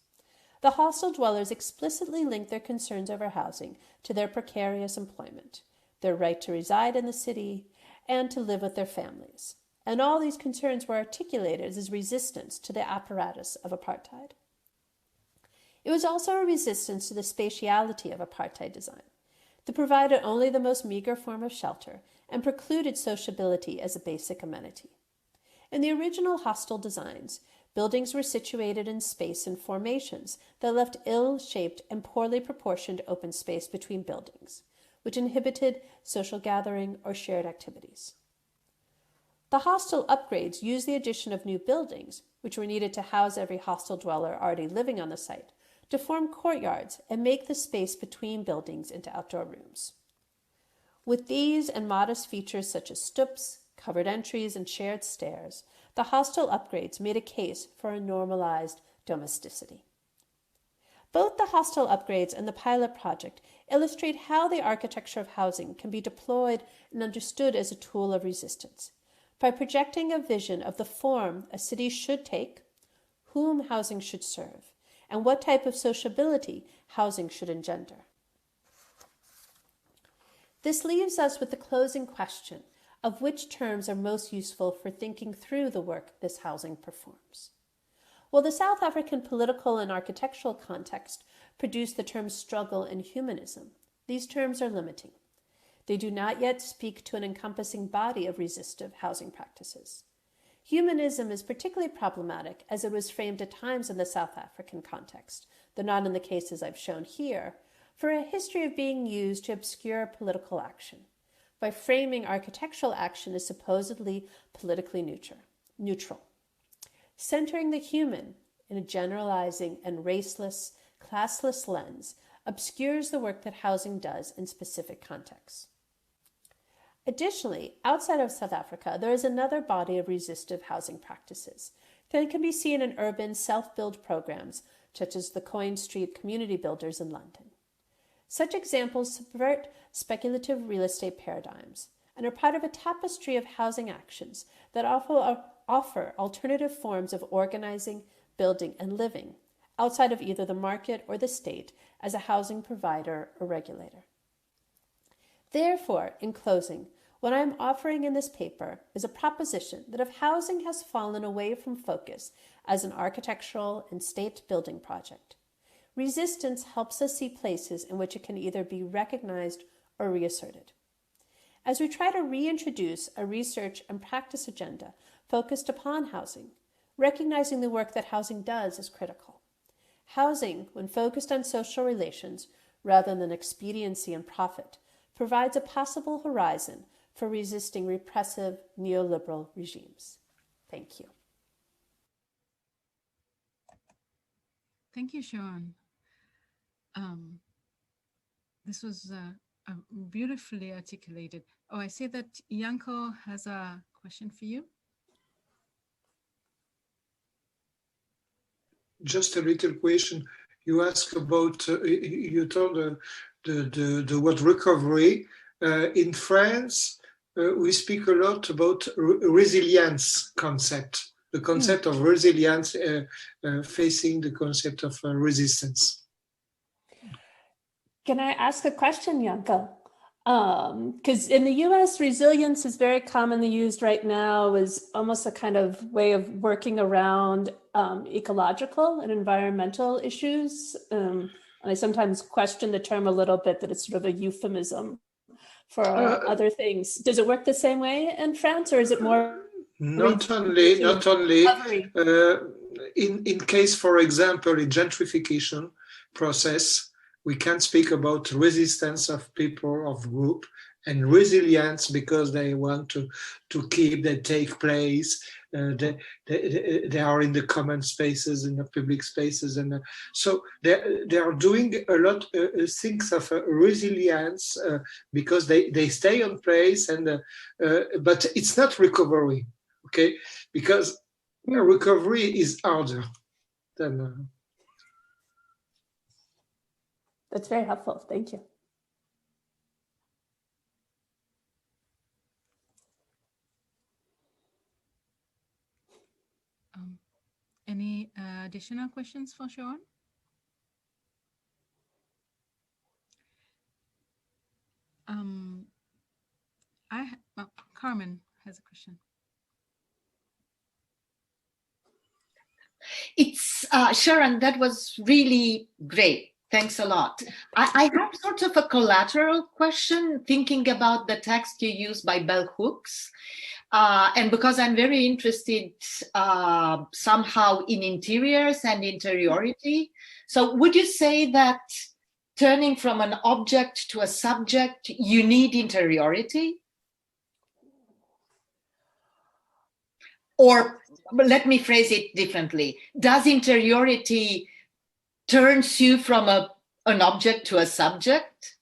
The hostel dwellers explicitly linked their concerns over housing to their precarious employment, their right to reside in the city, and to live with their families. And all these concerns were articulated as resistance to the apparatus of apartheid. It was also a resistance to the spatiality of apartheid design that provided only the most meager form of shelter and precluded sociability as a basic amenity. In the original hostel designs, buildings were situated in space and formations that left ill-shaped and poorly proportioned open space between buildings, which inhibited social gathering or shared activities. The hostel upgrades used the addition of new buildings, which were needed to house every hostel dweller already living on the site, to form courtyards and make the space between buildings into outdoor rooms. With these and modest features such as stoops, covered entries, and shared stairs, the hostel upgrades made a case for a normalized domesticity. Both the hostel upgrades and the pilot project illustrate how the architecture of housing can be deployed and understood as a tool of resistance, by projecting a vision of the form a city should take, whom housing should serve, and what type of sociability housing should engender. This leaves us with the closing question of which terms are most useful for thinking through the work this housing performs. While the South African political and architectural context produced the terms struggle and humanism, these terms are limiting. They do not yet speak to an encompassing body of resistive housing practices. Humanism is particularly problematic as it was framed at times in the South African context, though not in the cases I've shown here, for a history of being used to obscure political action, by framing architectural action as supposedly politically neutral. Centering the human in a generalizing and raceless, classless lens obscures the work that housing does in specific contexts. Additionally, outside of South Africa, there is another body of resistive housing practices that can be seen in urban self-build programs, such as the Coin Street Community Builders in London. Such examples subvert speculative real estate paradigms and are part of a tapestry of housing actions that offer alternative forms of organizing, building, and living outside of either the market or the state as a housing provider or regulator. Therefore, in closing, what I am offering in this paper is a proposition that if housing has fallen away from focus as an architectural and state building project, resistance helps us see places in which it can either be recognized or reasserted. As we try to reintroduce a research and practice agenda focused upon housing, recognizing the work that housing does is critical. Housing, when focused on social relations rather than expediency and profit, provides a possible horizon for resisting repressive neoliberal regimes. Thank you. Thank you, Sharone. This was beautifully articulated. Oh, I see that Yanko has a question for you. Just a little question. You asked about, you told the word recovery. In France, we speak a lot about resilience concept, the concept of resilience facing the concept of resistance. Can I ask a question, Yanko? Because in the US, resilience is very commonly used right now as almost a kind of way of working around ecological and environmental issues. And I sometimes question the term a little bit, that it's sort of a euphemism for other things. Does it work the same way in France, or is it more? Not only. In case, for example, in gentrification process, we can speak about resistance of people, of group, and resilience because they want to keep, they take place, they are in the common spaces, in the public spaces, and so they are doing a lot of things of resilience because they stay on place, and but it's not recovery, okay? Because recovery is harder than. That's very helpful. Thank you. Any additional questions for Sharone? Carmen has a question. It's Sharon, that was really great. Thanks a lot. I have sort of a collateral question thinking about the text you used by bell hooks. And because I'm very interested somehow in interiors and interiority. So would you say that turning from an object to a subject, you need interiority? Or let me phrase it differently. Does interiority turns you from an object to a subject?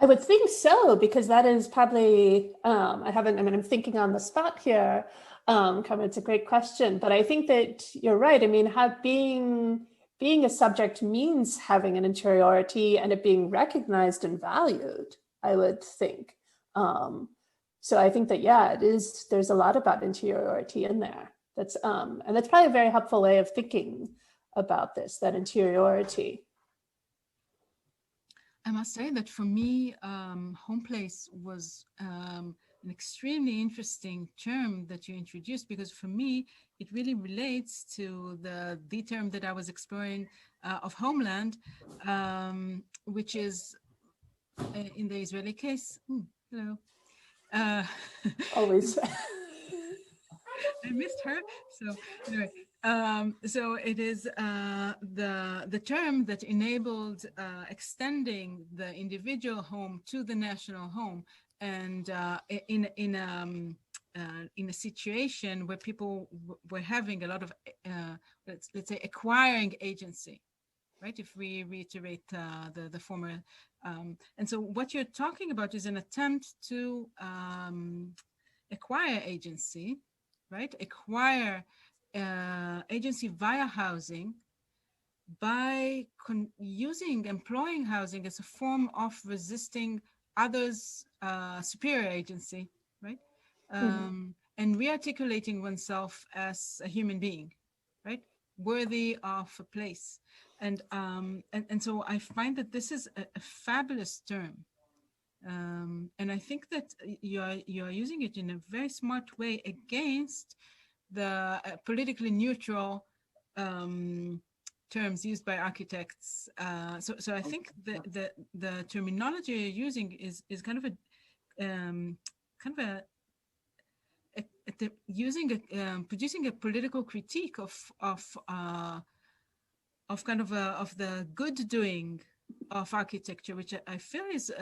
I would think so, because that is probably, I'm thinking on the spot here, Carmen, it's a great question, but I think that you're right. I mean, being a subject means having an interiority and it being recognized and valued, I would think. So I think that, yeah, there's a lot about interiority in there. And that's probably a very helpful way of thinking about this, that interiority. I must say that for me, home place was an extremely interesting term that you introduced, because for me, it really relates to the term that I was exploring of homeland, which is in the Israeli case. Hello. Always. I missed her. So anyway, so it is the term that enabled extending the individual home to the national home, and in a situation where people were having a lot of let's say acquiring agency, right? If we reiterate the former, and so what you're talking about is an attempt to acquire agency, right? Acquire agency via housing by employing housing as a form of resisting others' superior agency, right? And rearticulating oneself as a human being, right? Worthy of a place. And so I find that this is a fabulous term. And I think that you are using it in a very smart way against the politically neutral terms used by architects. So I think the terminology you're using is kind of producing a political critique of the good doing of architecture, which I feel is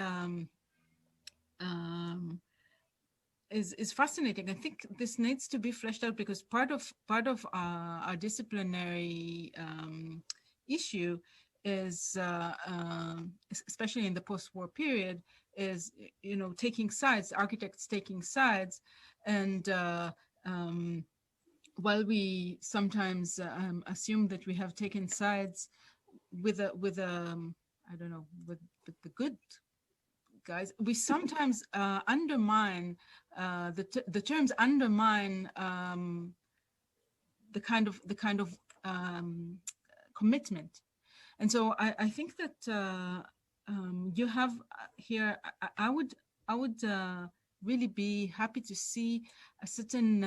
fascinating. I think this needs to be fleshed out, because part of our disciplinary issue is, especially in the post-war period, is taking sides, architects taking sides, and while we sometimes assume that we have taken sides with I don't know, with the good guys, we sometimes undermine the terms undermine the kind of commitment. And so I think that you have here, I would really be happy to see a certain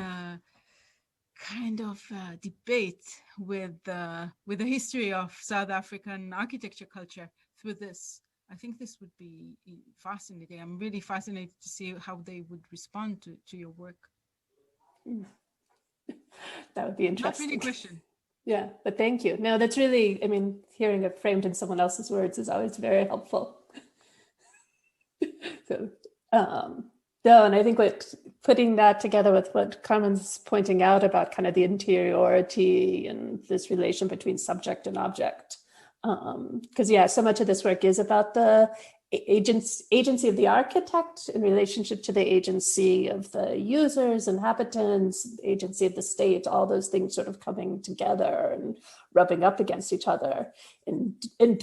kind of debate with the history of South African architecture culture through this. I think this would be fascinating. I'm really fascinated to see how they would respond to your work. That would be interesting. Not really a question. Yeah, but thank you. No, that's really, I mean, hearing it framed in someone else's words is always very helpful. So, no, and I think putting that together with what Carmen's pointing out about kind of the interiority and this relation between subject and object. Because yeah, so much of this work is about the agency of the architect in relationship to the agency of the users, inhabitants, agency of the state, all those things sort of coming together and rubbing up against each other in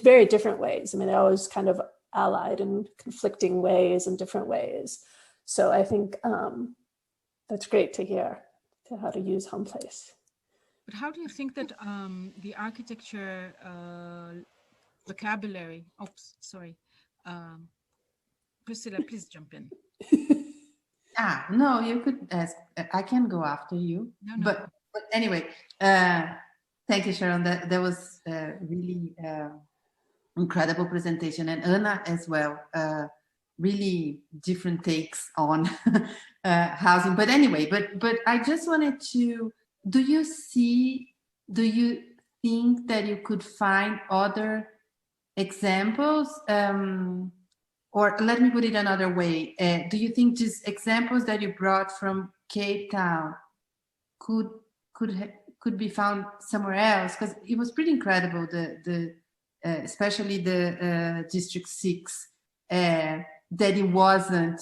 very different ways. I mean, they're always kind of allied in conflicting ways and different ways. So I think that's great to hear, how to use home place. But how do you think that the architecture vocabulary, Priscilla, please jump in. No, you could ask. I can go after you. No. But anyway, thank you, Sharone. That was really incredible presentation, and Anna as well. Really different takes on housing. But anyway, but I just wanted to. Do you think that you could find other examples? Or let me put it another way. Do you think these examples that you brought from Cape Town could be found somewhere else? Because it was pretty incredible, especially the District 6, that it wasn't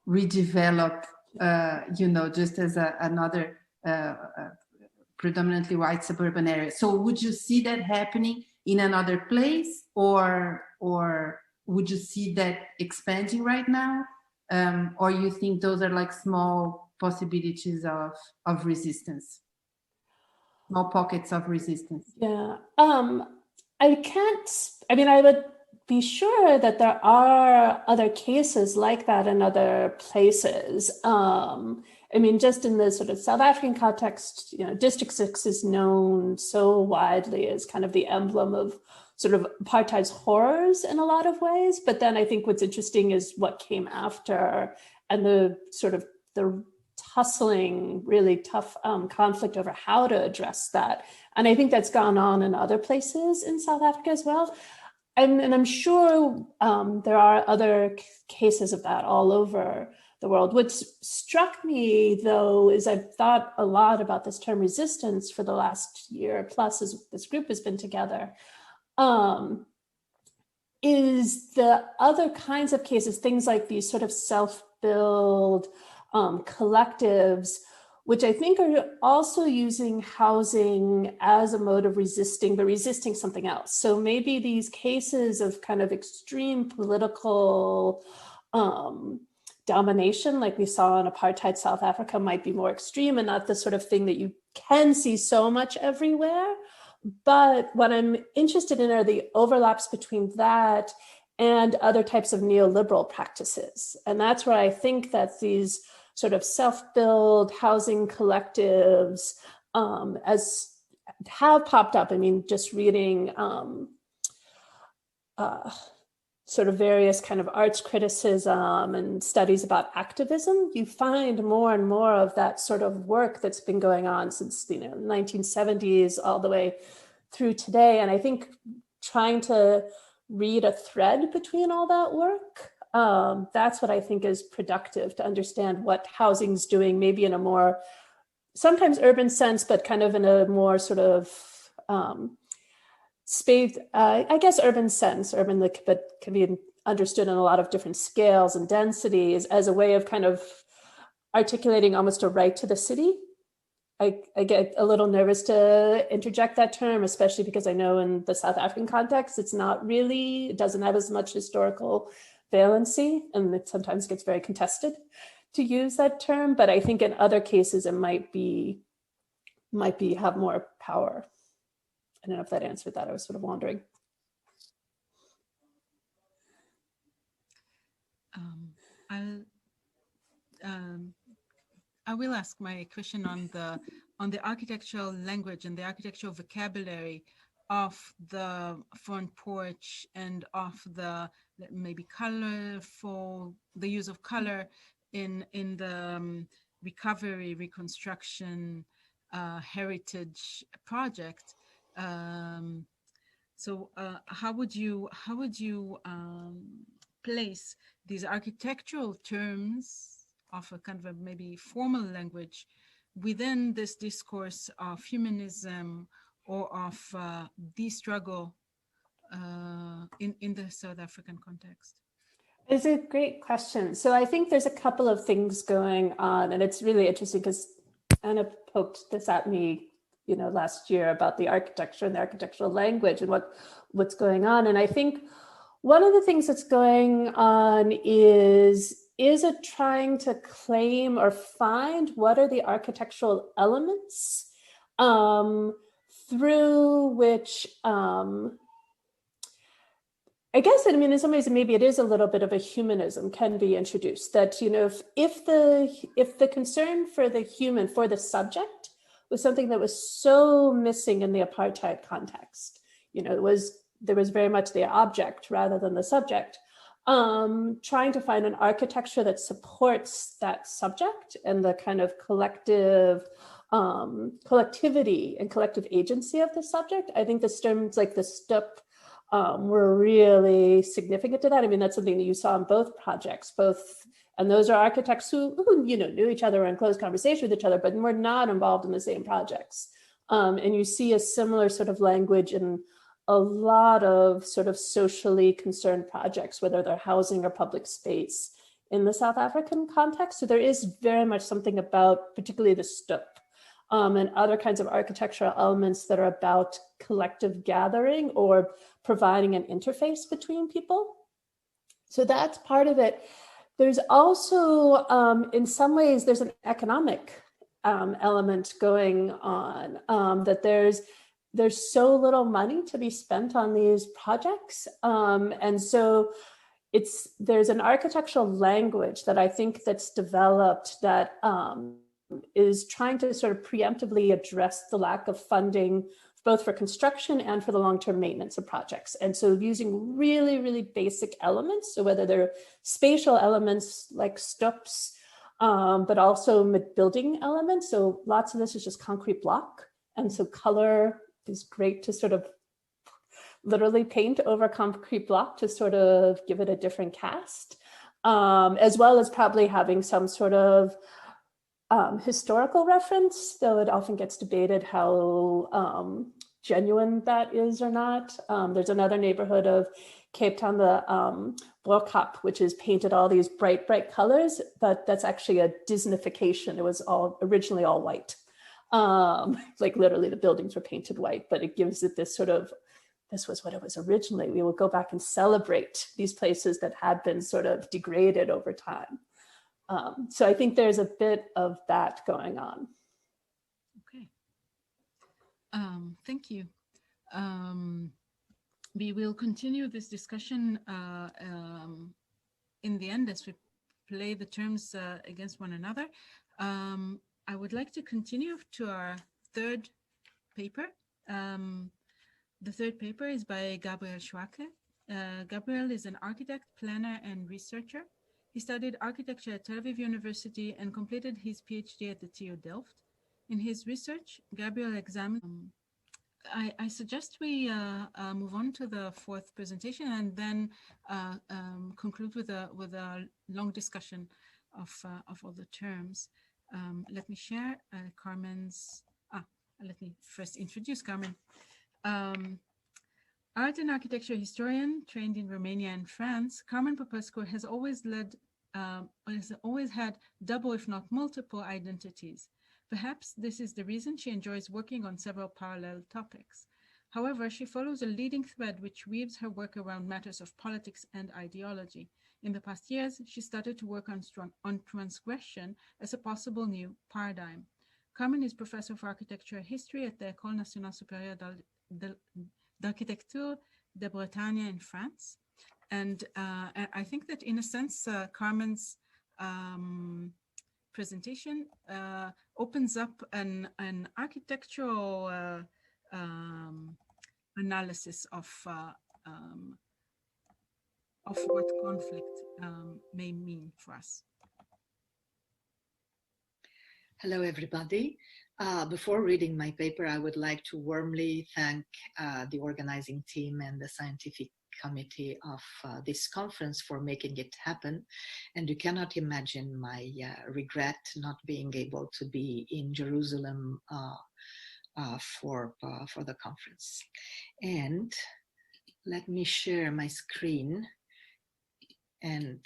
redeveloped, just as another predominantly white suburban area. So would you see that happening in another place, or would you see that expanding right now? Or you think those are like small possibilities of resistance, small pockets of resistance? Yeah, I would be sure that there are other cases like that in other places. I mean, just in the sort of South African context, you know, District 6 is known so widely as kind of the emblem of sort of apartheid's horrors in a lot of ways. But then I think what's interesting is what came after and the sort of the tussling, really tough conflict over how to address that. And I think that's gone on in other places in South Africa as well. And I'm sure there are other cases of that all over the world. What's struck me, though, is I've thought a lot about this term resistance for the last year plus as this group has been together, is the other kinds of cases, things like these sort of self-build collectives, which I think are also using housing as a mode of resisting, but resisting something else. So maybe these cases of kind of extreme political domination, like we saw in apartheid South Africa, might be more extreme and not the sort of thing that you can see so much everywhere. But what I'm interested in are the overlaps between that and other types of neoliberal practices. And that's where I think that these sort of self-build housing collectives as have popped up. I mean, just reading sort of various kind of arts criticism and studies about activism, you find more and more of that sort of work that's been going on since, you know, 1970s all the way through today. And I think trying to read a thread between all that work, that's what I think is productive to understand what housing's doing, maybe in a more, sometimes urban sense, but kind of in a more sort of space, I guess urban sense, urban but can be understood in a lot of different scales and densities as a way of kind of articulating almost a right to the city. I get a little nervous to interject that term, especially because I know in the South African context, it's not really, it doesn't have as much historical valency, and it sometimes gets very contested to use that term. But I think in other cases, it might have more power. I don't know if that answered that. I was sort of wondering. I will ask my question on the architectural language and the architectural vocabulary of the front porch and of the maybe colorful, the use of color in the recovery, reconstruction, heritage project. So how would you place these architectural terms of a kind of a maybe formal language within this discourse of humanism or of the struggle in the South African context? It's a great question. So I think there's a couple of things going on, and it's really interesting because Anna poked this at me, you know, last year about the architecture and the architectural language and what's going on. And I think one of the things that's going on is it trying to claim or find what are the architectural elements through which, I guess, I mean, in some ways, maybe it is a little bit of a humanism can be introduced, that, you know, if the concern for the human, for the subject, was something that was so missing in the apartheid context, you know, there was very much the object rather than the subject, trying to find an architecture that supports that subject and the kind of collectivity and collective agency of the subject. I think the terms like the STUP were really significant to that. I mean, that's something that you saw in both projects, and those are architects who you know, knew each other or in close conversation with each other, but were not involved in the same projects. And you see a similar sort of language in a lot of sort of socially concerned projects, whether they're housing or public space in the South African context. So there is very much something about particularly the STUP and other kinds of architectural elements that are about collective gathering or providing an interface between people. So that's part of it. There's also, in some ways, there's an economic element going on, that there's there's so little money to be spent on these projects. And so there's an architectural language that I think that's developed that is trying to sort of preemptively address the lack of funding, both for construction and for the long-term maintenance of projects. And so using really, really basic elements, so whether they're spatial elements like stoops, but also building elements. So lots of this is just concrete block. And so color is great to sort of literally paint over concrete block to sort of give it a different cast, as well as probably having some sort of historical reference, though it often gets debated how genuine that is or not. There's another neighborhood of Cape Town, the Brokap, which is painted all these bright, bright colors, but that's actually a Disneyfication. It was originally all white. Like literally the buildings were painted white, but it gives it this sort of, this was what it was originally. We will go back and celebrate these places that had been sort of degraded over time. So I think there's a bit of that going on. Okay. Thank you. We will continue this discussion in the end as we play the terms against one another. I would like to continue to our third paper. The third paper is by Gabriel Schwake. Gabriel is an architect, planner, and researcher. He studied architecture at Tel Aviv University and completed his PhD at the TU Delft. In his research, Gabriel examined. I suggest we move on to the fourth presentation and then conclude with a long discussion of all the terms. Let me share Carmen's. Let me first introduce Carmen. Art and architecture historian trained in Romania and France, Carmen Popescu has always had double, if not multiple, identities. Perhaps this is the reason she enjoys working on several parallel topics. However, she follows a leading thread which weaves her work around matters of politics and ideology. In the past years, she started to work on transgression as a possible new paradigm. Carmen is professor of architecture history at the École Nationale Supérieure d'Architecture de Bretagne in France. And I think that in a sense, Carmen's presentation opens up an architectural analysis of what conflict may mean for us. Hello, everybody. Before reading my paper, I would like to warmly thank the organizing team and the scientific committee of this conference for making it happen. And you cannot imagine my regret not being able to be in Jerusalem for the conference. And let me share my screen and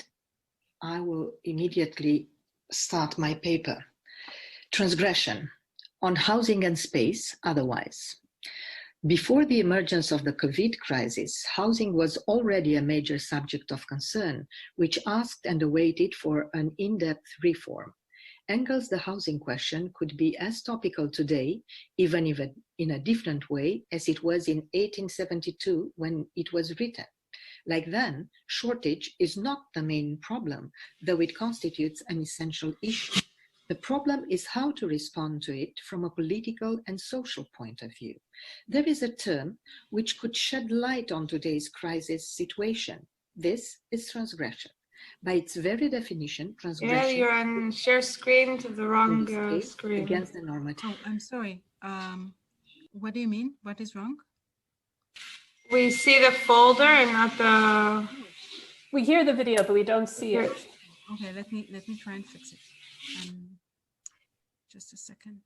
I will immediately start my paper. Transgression on housing and space otherwise. Before the emergence of the COVID crisis, housing was already a major subject of concern, which asked and awaited for an in-depth reform. Engels' The Housing Question could be as topical today, even in a different way, as it was in 1872 when it was written. Like then, shortage is not the main problem, though it constitutes an essential issue. The problem is how to respond to it from a political and social point of view. There is a term which could shed light on today's crisis situation. This is transgression. By its very definition, transgression... Yeah, you're on share screen to the wrong screen. Against the normative. Oh, I'm sorry. What do you mean? What is wrong? We see the folder and not the... We hear the video, but we don't see it. Okay, let me try and fix it. Just a second.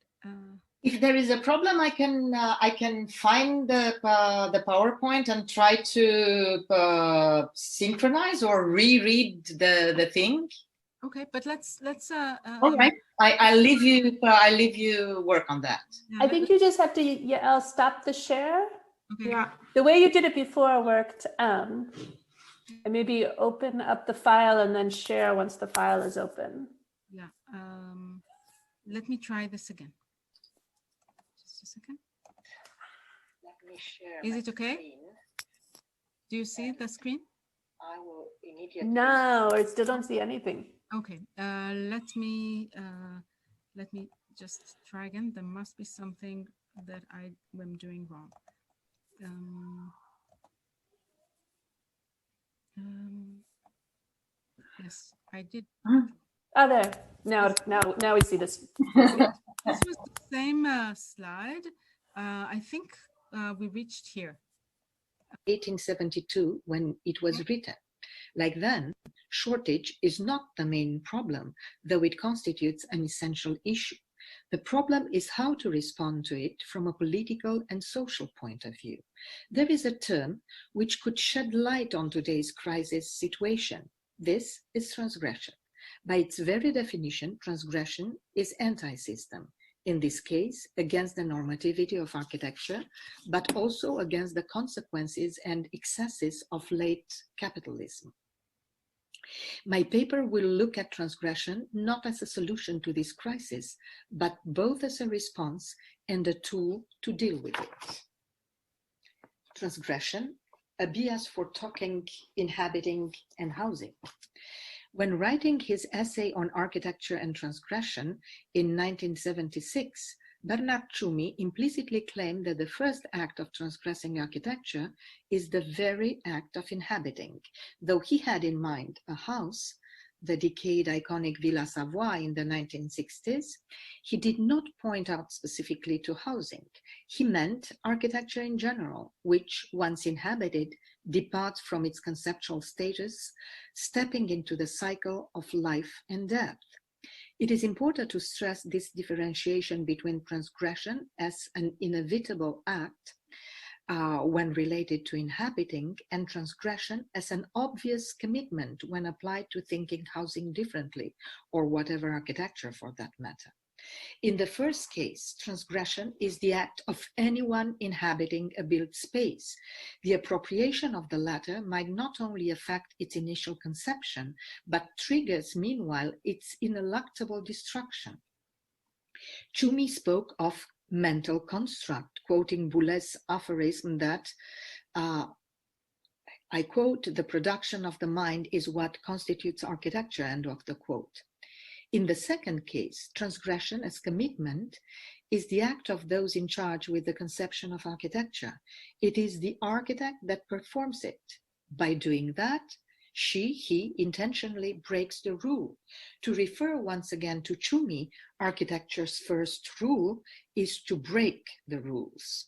If there is a problem, I can find the PowerPoint and try to synchronize or reread the thing. Okay, but let's. All right, I'll leave you work on that. Yeah, I think you just have to stop the share. Okay. Yeah. The way you did it before worked. And maybe open up the file and then share once the file is open. Yeah. Let me try this again. Just a second. me share Is my it okay? screen. Do you see the screen? I will immediately. No, I still don't see anything. Okay, let me just try again. There must be something that I am doing wrong. Yes, I did. Oh, there. Now we see this. This was the same slide. I think we reached here. 1872 when it was written. Like then, shortage is not the main problem, though it constitutes an essential issue. The problem is how to respond to it from a political and social point of view. There is a term which could shed light on today's crisis situation. This is transgression. By its very definition, transgression is anti-system. In this case, against the normativity of architecture, but also against the consequences and excesses of late capitalism. My paper will look at transgression not as a solution to this crisis, but both as a response and a tool to deal with it. Transgression, a bias for talking, inhabiting, and housing. When writing his essay on architecture and transgression in 1976, Bernard Tschumi implicitly claimed that the first act of transgressing architecture is the very act of inhabiting, though he had in mind a house, the decayed iconic Villa Savoye in the 1960s, he did not point out specifically to housing. He meant architecture in general, which, once inhabited, departs from its conceptual status, stepping into the cycle of life and death. It is important to stress this differentiation between transgression as an inevitable act when related to inhabiting, and transgression as an obvious commitment when applied to thinking housing differently, or whatever architecture for that matter. In the first case, transgression is the act of anyone inhabiting a built space. The appropriation of the latter might not only affect its initial conception, but triggers, meanwhile, its ineluctable destruction. Tschumi spoke of mental construct, quoting Boulet's aphorism that, I quote, "the production of the mind is what constitutes architecture," end of the quote. In the second case, transgression as commitment is the act of those in charge with the conception of architecture. It is the architect that performs it. By doing that, he intentionally breaks the rule. To refer once again to Tschumi, architecture's first rule is to break the rules.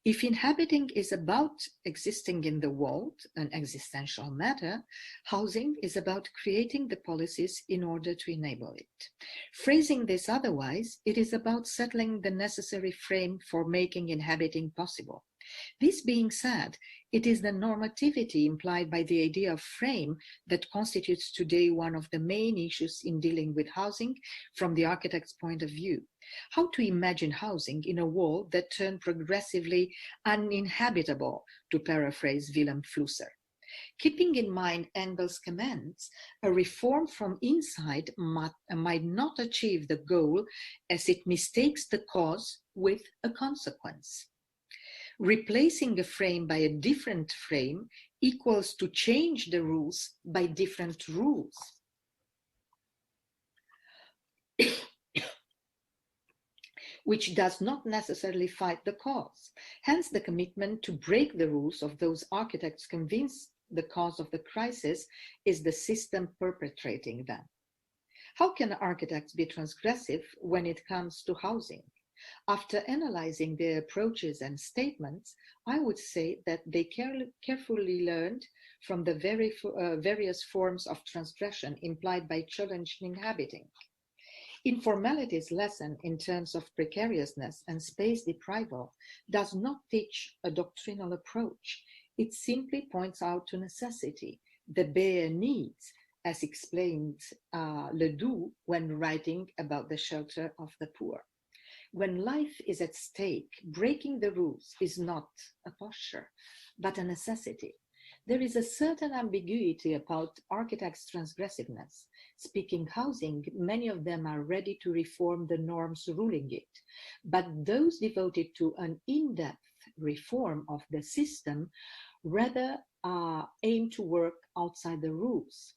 If inhabiting is about existing in the world, an existential matter, housing is about creating the policies in order to enable it. Phrasing this otherwise, it is about settling the necessary frame for making inhabiting possible. This being said, it is the normativity implied by the idea of frame that constitutes today one of the main issues in dealing with housing from the architect's point of view. How to imagine housing in a world that turned progressively uninhabitable, to paraphrase Willem Flusser. Keeping in mind Engel's comments, a reform from inside might not achieve the goal as it mistakes the cause with a consequence. Replacing a frame by a different frame equals to change the rules by different rules. Which does not necessarily fight the cause. Hence, the commitment to break the rules of those architects convinced the cause of the crisis is the system perpetrating them. How can architects be transgressive when it comes to housing? After analyzing their approaches and statements, I would say that they carefully learned from the various forms of transgression implied by challenging inhabiting. Informality's lesson in terms of precariousness and space deprival does not teach a doctrinal approach. It simply points out to necessity, the bare needs, as explained Ledoux when writing about the shelter of the poor. When life is at stake, breaking the rules is not a posture, but a necessity. There is a certain ambiguity about architects' transgressiveness. Speaking housing, many of them are ready to reform the norms ruling it, but those devoted to an in-depth reform of the system, rather aim to work outside the rules.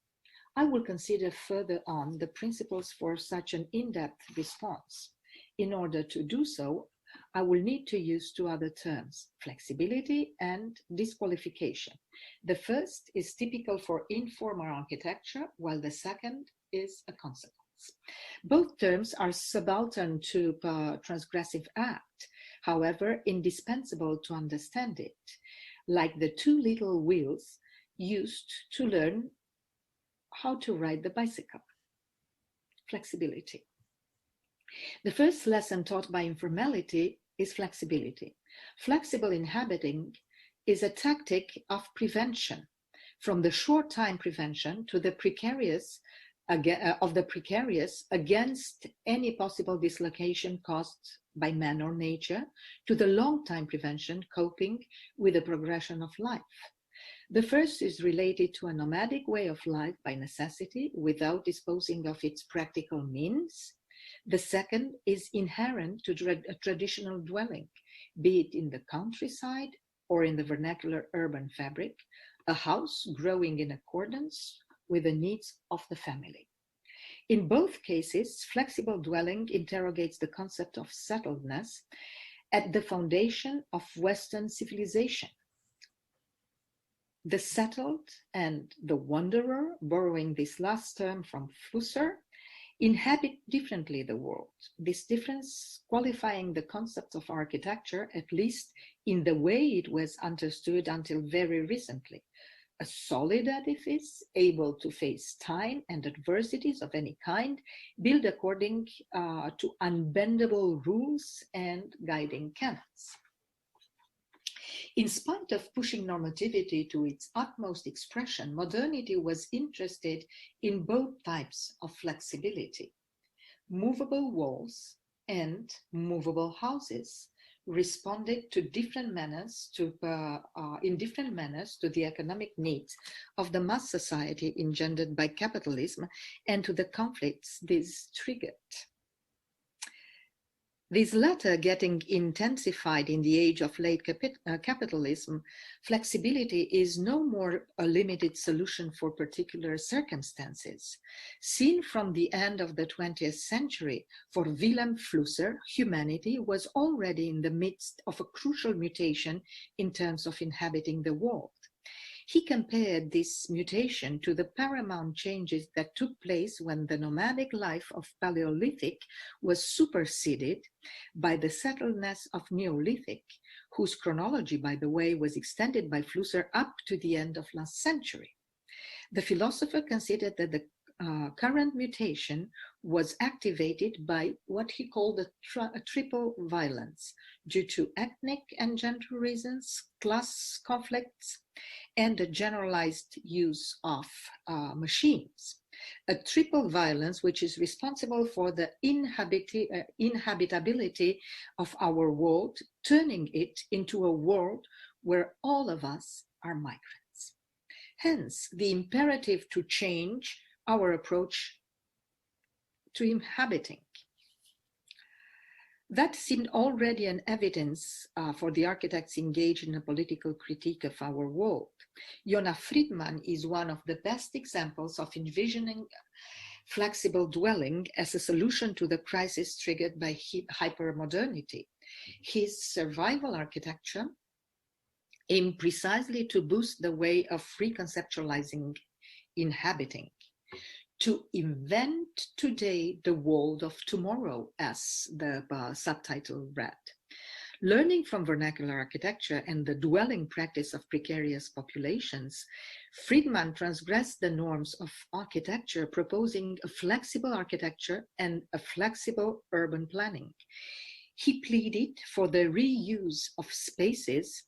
I will consider further on the principles for such an in-depth response. In order to do so, I will need to use two other terms, flexibility and disqualification. The first is typical for informal architecture, while the second is a consequence. Both terms are subaltern to transgressive act, however, indispensable to understand it, like the two little wheels used to learn how to ride the bicycle. Flexibility. The first lesson taught by informality is flexibility. Flexible inhabiting is a tactic of prevention, from the short-time prevention to the precarious against any possible dislocation caused by man or nature, to the long-time prevention coping with the progression of life. The first is related to a nomadic way of life by necessity without disposing of its practical means. The second is inherent to a traditional dwelling, be it in the countryside or in the vernacular urban fabric, a house growing in accordance with the needs of the family. In both cases, flexible dwelling interrogates the concept of settledness at the foundation of Western civilization. The settled and the wanderer, borrowing this last term from Flusser, inhabit differently the world. This difference qualifying the concept of architecture, at least in the way it was understood until very recently. A solid edifice able to face time and adversities of any kind, built according to unbendable rules and guiding canons. In spite of pushing normativity to its utmost expression, modernity was interested in both types of flexibility. Movable walls and movable houses responded to different manners in different manners to the economic needs of the mass society engendered by capitalism and to the conflicts this triggered. This latter getting intensified in the age of late capitalism, flexibility is no more a limited solution for particular circumstances. Seen from the end of the 20th century, for Wilhelm Flusser, humanity was already in the midst of a crucial mutation in terms of inhabiting the world. He compared this mutation to the paramount changes that took place when the nomadic life of Paleolithic was superseded by the settledness of Neolithic, whose chronology, by the way, was extended by Flusser up to the end of last century. The philosopher considered that the current mutation was activated by what he called a triple violence due to ethnic and gender reasons, class conflicts, and the generalized use of machines. A triple violence which is responsible for the inhabitability of our world, turning it into a world where all of us are migrants. Hence, the imperative to change our approach to inhabiting. That seemed already an evidence for the architects engaged in a political critique of our world. Jonah Friedman is one of the best examples of envisioning flexible dwelling as a solution to the crisis triggered by hypermodernity. His survival architecture aimed precisely to boost the way of reconceptualizing inhabiting, to invent today the world of tomorrow, as the subtitle read. Learning from vernacular architecture and the dwelling practice of precarious populations, Friedman transgressed the norms of architecture, proposing a flexible architecture and a flexible urban planning. He pleaded for the reuse of spaces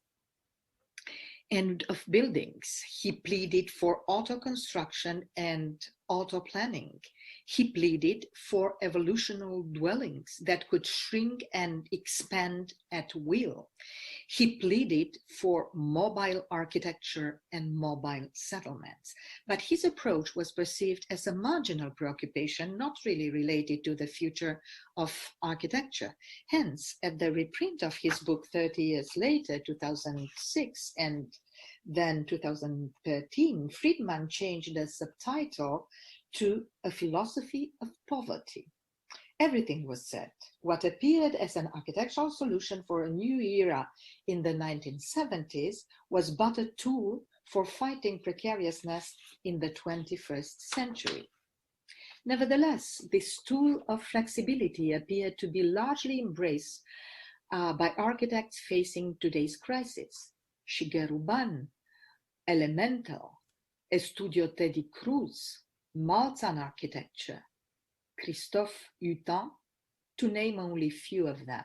and of buildings. He pleaded for auto-construction and auto-planning. He pleaded for evolutional dwellings that could shrink and expand at will. He pleaded for mobile architecture and mobile settlements. But his approach was perceived as a marginal preoccupation, not really related to the future of architecture. Hence, at the reprint of his book 30 years later, 2006, and then 2013, Friedman changed the subtitle to A Philosophy of Poverty. Everything was said. What appeared as an architectural solution for a new era in the 1970s was but a tool for fighting precariousness in the 21st century. Nevertheless, this tool of flexibility appeared to be largely embraced by architects facing today's crisis. Shigeru Ban, Elemental, Estudio Teddy Cruz, Malzahn Architecture, Christophe Hutin, to name only few of them.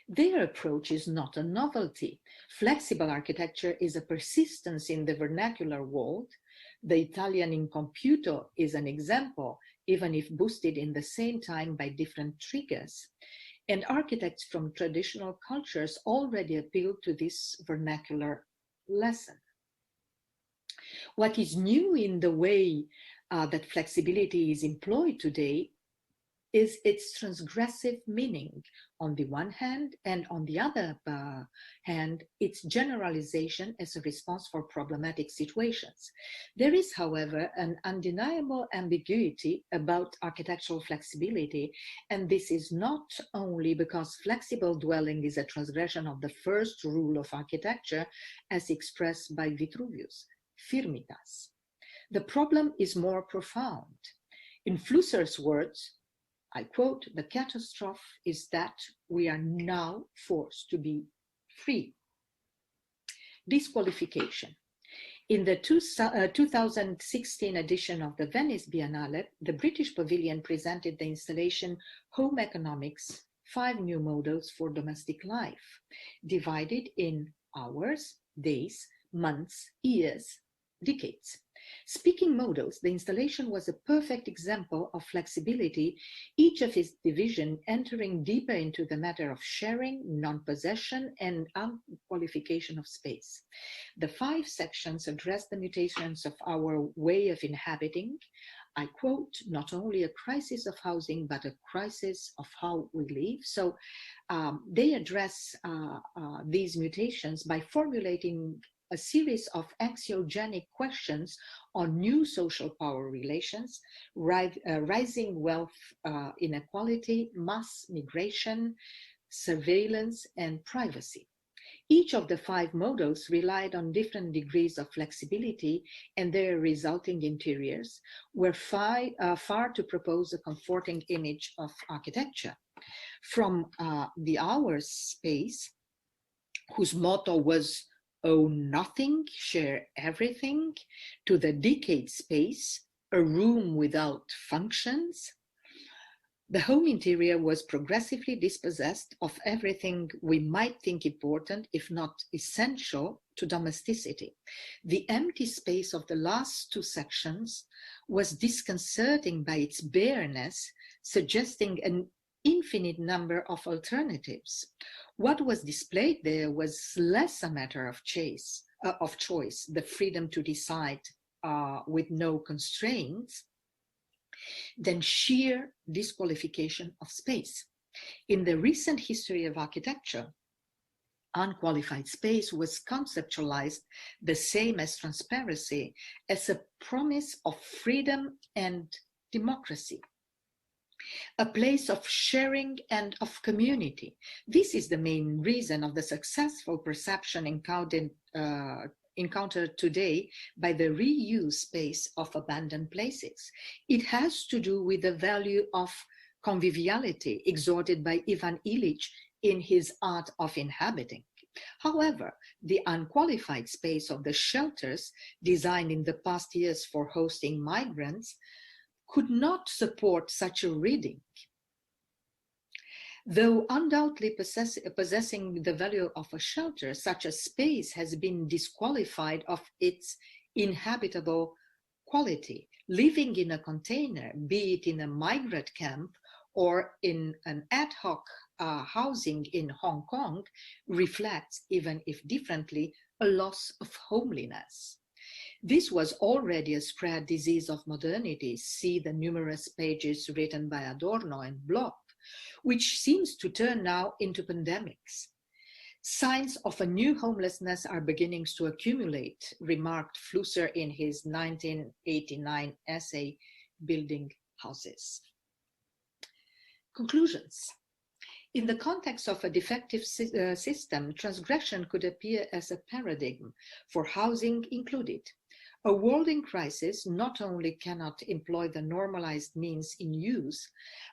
Their approach is not a novelty. Flexible architecture is a persistence in the vernacular world. The Italian Incompiuto is an example, even if boosted in the same time by different triggers. And architects from traditional cultures already appeal to this vernacular lesson. What is new in the way that flexibility is employed today is its transgressive meaning on the one hand, and on the other hand, its generalization as a response for problematic situations. There is, however, an undeniable ambiguity about architectural flexibility, and this is not only because flexible dwelling is a transgression of the first rule of architecture as expressed by Vitruvius, firmitas. The problem is more profound. In Flusser's words, I quote, "The catastrophe is that we are now forced to be free." Disqualification. In the 2016 edition of the Venice Biennale, the British Pavilion presented the installation Home Economics, 5 new models for domestic life, divided in hours, days, months, years, decades. Speaking models, the installation was a perfect example of flexibility, each of its division entering deeper into the matter of sharing, non-possession, and unqualification of space. The 5 sections address the mutations of our way of inhabiting. I quote, "Not only a crisis of housing, but a crisis of how we live." So they address these mutations by formulating a series of axiogenic questions on new social power relations, rising wealth inequality, mass migration, surveillance, and privacy. Each of the 5 models relied on different degrees of flexibility, and their resulting interiors were far to propose a comforting image of architecture. From the hours space, whose motto was "Own nothing, share everything," to the decade space, a room without functions, the home interior was progressively dispossessed of everything we might think important, if not essential, to domesticity. The empty space of the last 2 sections was disconcerting by its bareness, suggesting an infinite number of alternatives. What was displayed there was less a matter of choice, the freedom to decide with no constraints, than sheer disqualification of space. In the recent history of architecture, unqualified space was conceptualized the same as transparency, as a promise of freedom and democracy, a place of sharing and of community. This is the main reason of the successful perception encountered today by the reuse space of abandoned places. It has to do with the value of conviviality exhorted by Ivan Illich in his Art of Inhabiting. However, the unqualified space of the shelters designed in the past years for hosting migrants could not support such a reading. Though undoubtedly possessing the value of a shelter, such a space has been disqualified of its inhabitable quality, living in a container, be it in a migrant camp or in an ad hoc housing in Hong Kong, reflects, even if differently, a loss of homeliness. This was already a spread disease of modernity. See the numerous pages written by Adorno and Bloch, which seems to turn now into pandemics. Signs of a new homelessness are beginning to accumulate, remarked Flusser in his 1989 essay, Building Houses. Conclusions. In the context of a defective system, transgression could appear as a paradigm, for housing included. A world in crisis not only cannot employ the normalized means in use,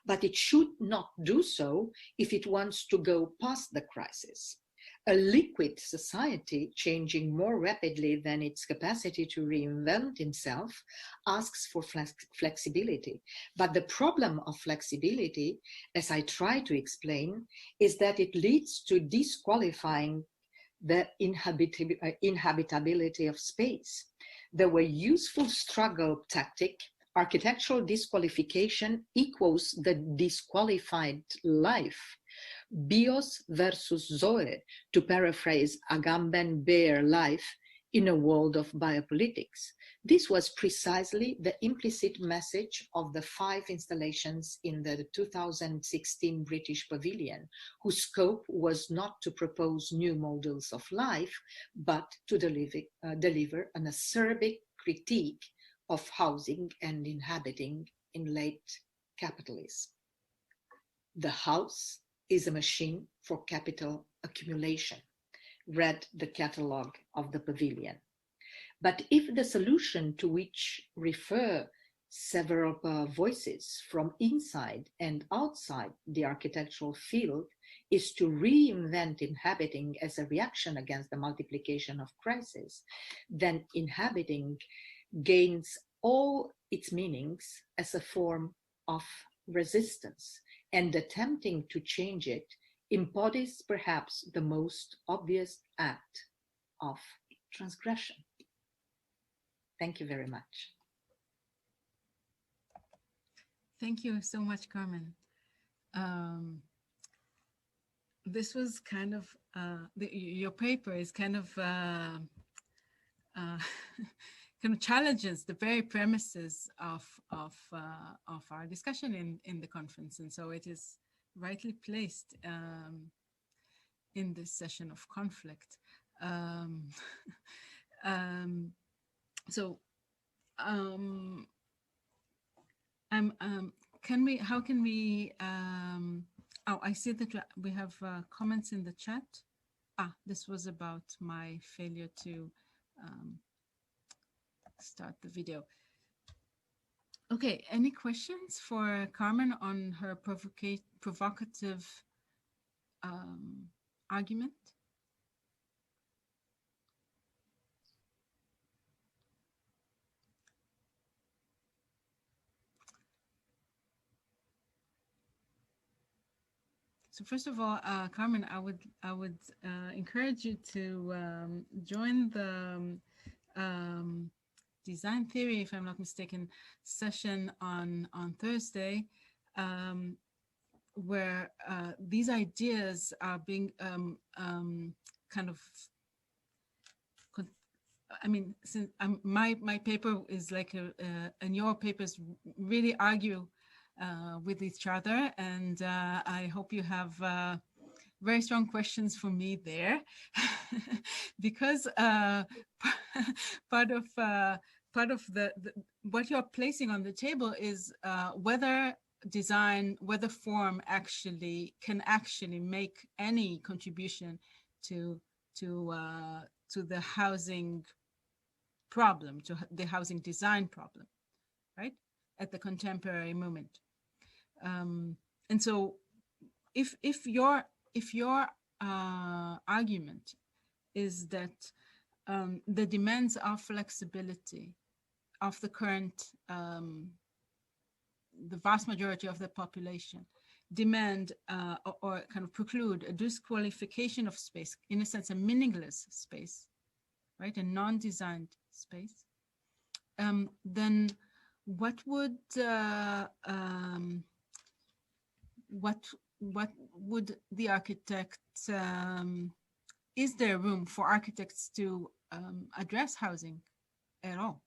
but it should not do so if it wants to go past the crisis. A liquid society, changing more rapidly than its capacity to reinvent itself, asks for flexibility. But the problem of flexibility, as I try to explain, is that it leads to disqualifying the inhabitability of space. The way useful struggle tactic, architectural disqualification equals the disqualified life. Bios versus Zoe, to paraphrase Agamben-Bear life in a world of biopolitics. This was precisely the implicit message of the 5 installations in the 2016 British Pavilion, whose scope was not to propose new models of life, but to deliver an acerbic critique of housing and inhabiting in late capitalism. The house is a machine for capital accumulation. Read the catalogue of the pavilion. But if the solution, to which refer several voices from inside and outside the architectural field, is to reinvent inhabiting as a reaction against the multiplication of crises, then inhabiting gains all its meanings as a form of resistance, and attempting to change it embodies perhaps the most obvious act of transgression. Thank you very much. Thank you so much, Carmen. This was kind of, your paper is kind of challenges the very premises of our discussion in the conference, and so it is rightly placed in this session of conflict. How can we? Oh, I see that we have comments in the chat. This was about my failure to start the video. Okay, any questions for Carmen on her provocative argument? So first of all, Carmen, I would encourage you to join the design theory, if I'm not mistaken, session on Thursday, where these ideas are being kind of, I mean, since my paper is like and your papers really argue with each other, and I hope you have very strong questions for me there, because part of the what you're placing on the table is whether design, whether form can actually make any contribution to the housing problem, to the housing design problem, right, at the contemporary moment. And so if your argument is that the demands of flexibility of the current, the vast majority of the population demand or kind of preclude a disqualification of space, in a sense, a meaningless space, right, a non-designed space, then what would the architect, is there room for architects to address housing at all?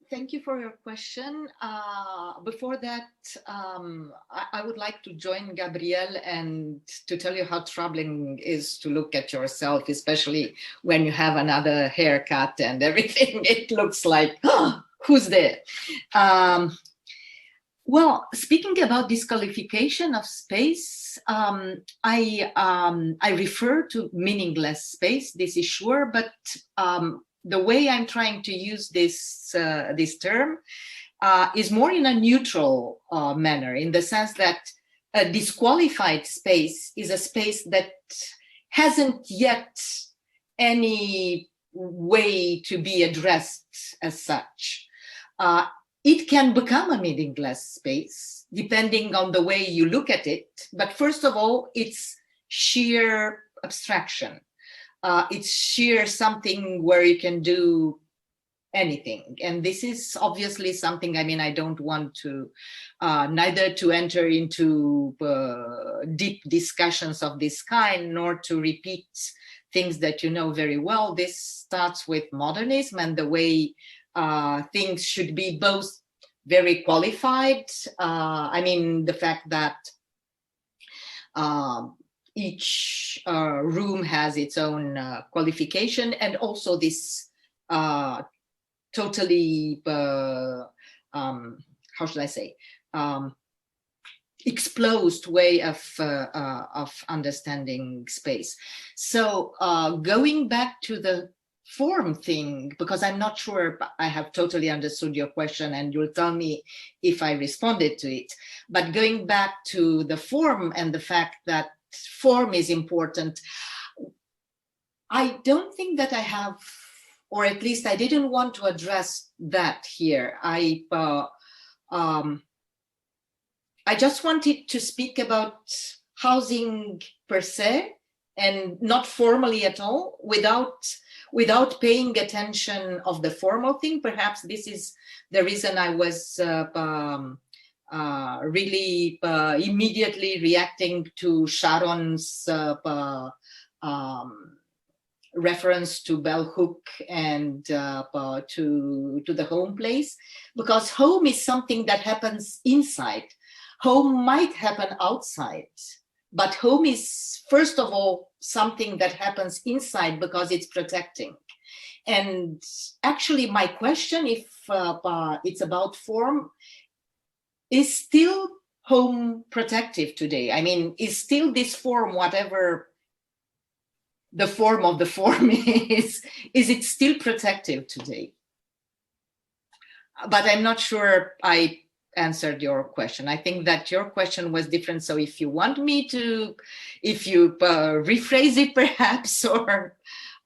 Thank you for your question. Before that, I would like to join Gabriel and to tell you how troubling it is to look at yourself, especially when you have another haircut and everything. It looks like, oh, who's there? Well, speaking about disqualification of space, I refer to meaningless space, this is sure, but the way I'm trying to use this term is more in a neutral manner, in the sense that a disqualified space is a space that hasn't yet any way to be addressed as such. It can become a meaningless space, depending on the way you look at it. But first of all, it's sheer abstraction. It's sheer something where you can do anything. And this is obviously something, I mean, I don't want to, neither to enter into deep discussions of this kind, nor to repeat things that you know very well. This starts with modernism and the way things should be both very qualified. I mean, the fact that each room has its own qualification, and also this totally, how should I say, exposed way of understanding space. So going back to the form thing, because I'm not sure I have totally understood your question, and you'll tell me if I responded to it. But going back to the form and the fact that form is important, I don't think that I have, or at least I didn't want to address that here. I just wanted to speak about housing per se, and not formally at all, without paying attention of the formal thing. Perhaps this is the reason I was really immediately reacting to Sharon's reference to bell hook and to the home place, because home is something that happens inside. Home might happen outside, but home is first of all something that happens inside because it's protecting. And actually my question, if it's about form, is still home protective today? I mean, is still this form, whatever the form of the form is it still protective today? But I'm not sure I answered your question. I think that your question was different. So if you want me to, if you rephrase it perhaps, or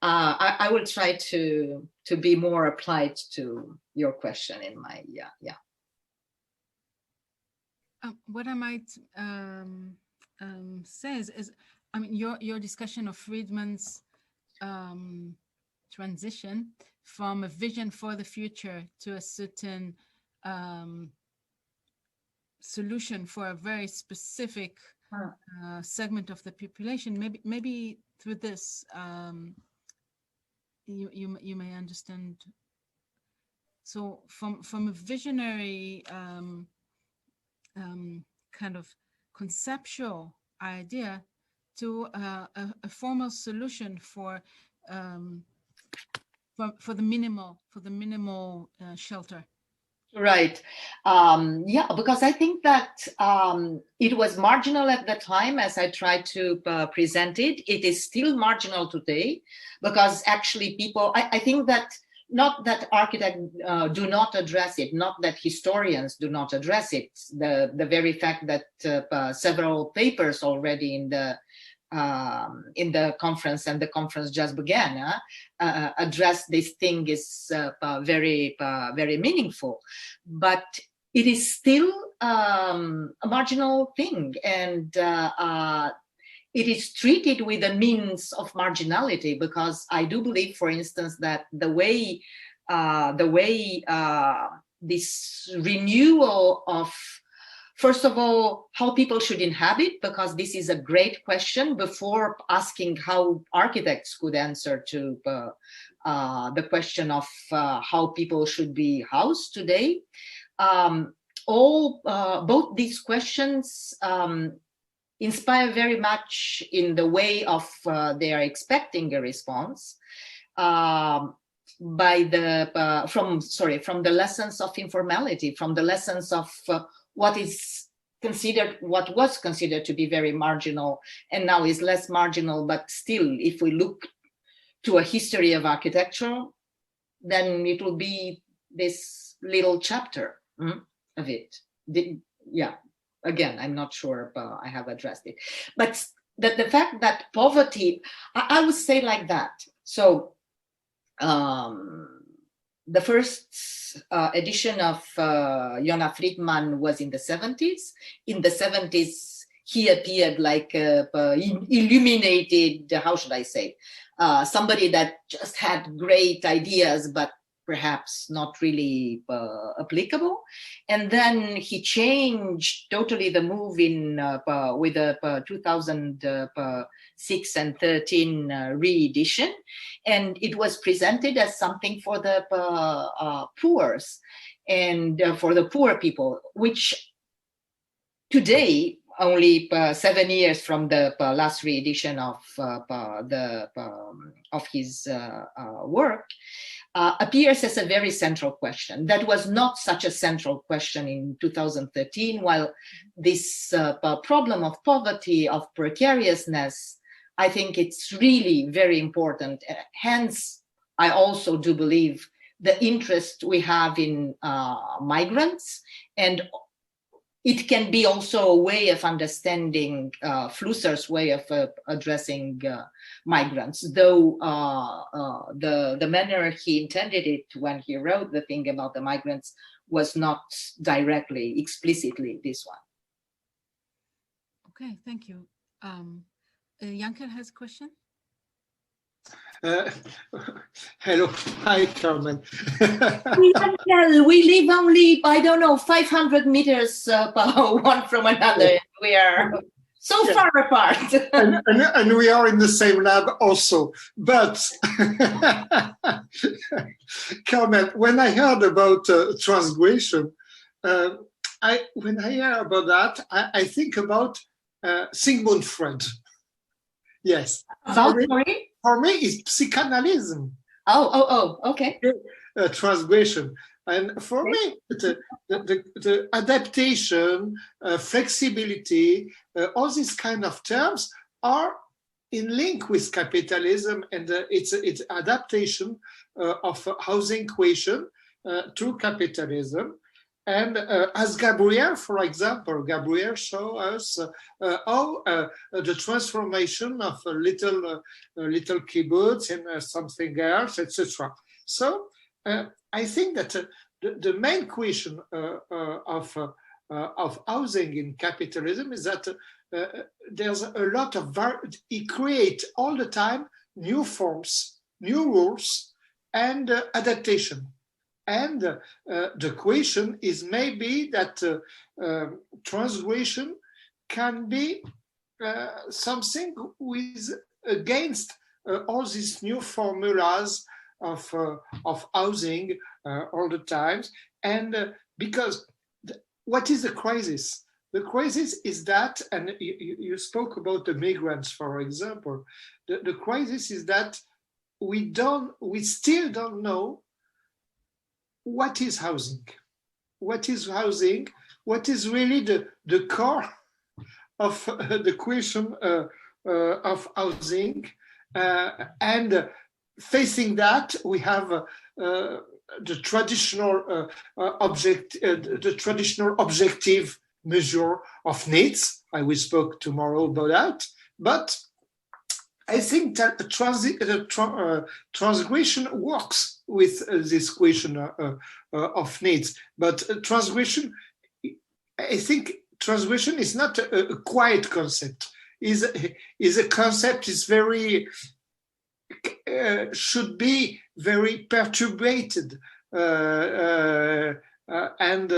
I will try to be more applied to your question in my, yeah. What I might say is, I mean, your discussion of Friedman's transition from a vision for the future to a certain solution for a very specific segment of the population. Maybe through this, you may understand. So from a visionary kind of conceptual idea to a formal solution for the minimal shelter. Right. Yeah, because I think that it was marginal at the time as I tried to present it. It is still marginal today, because actually people, I think that not that architects do not address it, not that historians do not address it. The very fact that several papers already in the conference, and the conference just began, address this thing is very meaningful, but it is still a marginal thing, and it is treated with a means of marginality, because I do believe, for instance, that the way this renewal of, first of all, how people should inhabit, because this is a great question before asking how architects could answer to the question of how people should be housed today. Both these questions inspire very much in the way of they are expecting a response from the lessons of informality, from the lessons of what was considered to be very marginal and now is less marginal, but still, if we look to a history of architecture, then it will be this little chapter of it. Again, I'm not sure if I have addressed it, but the fact that poverty, I would say like that. So the first edition of Jonah Friedman was in the 70s. In the 70s, he appeared like illuminated, how should I say, somebody that just had great ideas, but perhaps not really applicable. And then he changed totally the move in with the 2006 and 13 re-edition. And it was presented as something for the poor and for the poor people, which today, only 7 years from the last re-edition of his work, appears as a very central question. That was not such a central question in 2013, while this problem of poverty, of precariousness, I think it's really very important. Hence, I also do believe the interest we have in migrants, and it can be also a way of understanding Flusser's way of addressing migrants, though the manner he intended it when he wrote the thing about the migrants was not directly, explicitly this one. Okay, thank you. Jankel has a question. Hello, hi, Carmen. We live only, I don't know, 500 meters one from another. We are so far apart. and we are in the same lab also. But, Carmen, when I heard about transgression, when I hear about that, I think about Sigmund Freud. Yes. For me, it's psychoanalysis. Okay. Transgression. And for me, the adaptation, flexibility, all these kind of terms are in link with capitalism, and it's adaptation of housing equation to capitalism. And as Gabriel, for example, Gabriel showed us how the transformation of a little kibbutz and something else, etc. So I think that the main question of housing in capitalism is that there's a lot of it creates all the time new forms, new rules, and adaptation. And the question is maybe that transgression can be something with against all these new formulas of housing all the times. And because what is the crisis? The crisis is that, and you spoke about the migrants, for example. The crisis is that we still don't know what is housing. What is housing? What is really the core of the question of housing? And facing that, we have the traditional objective measure of needs. I will speak tomorrow about that. But I think that transgression works with this question of needs. But transgression, I think transgression is not a quiet concept. is a concept is very should be very perturbated and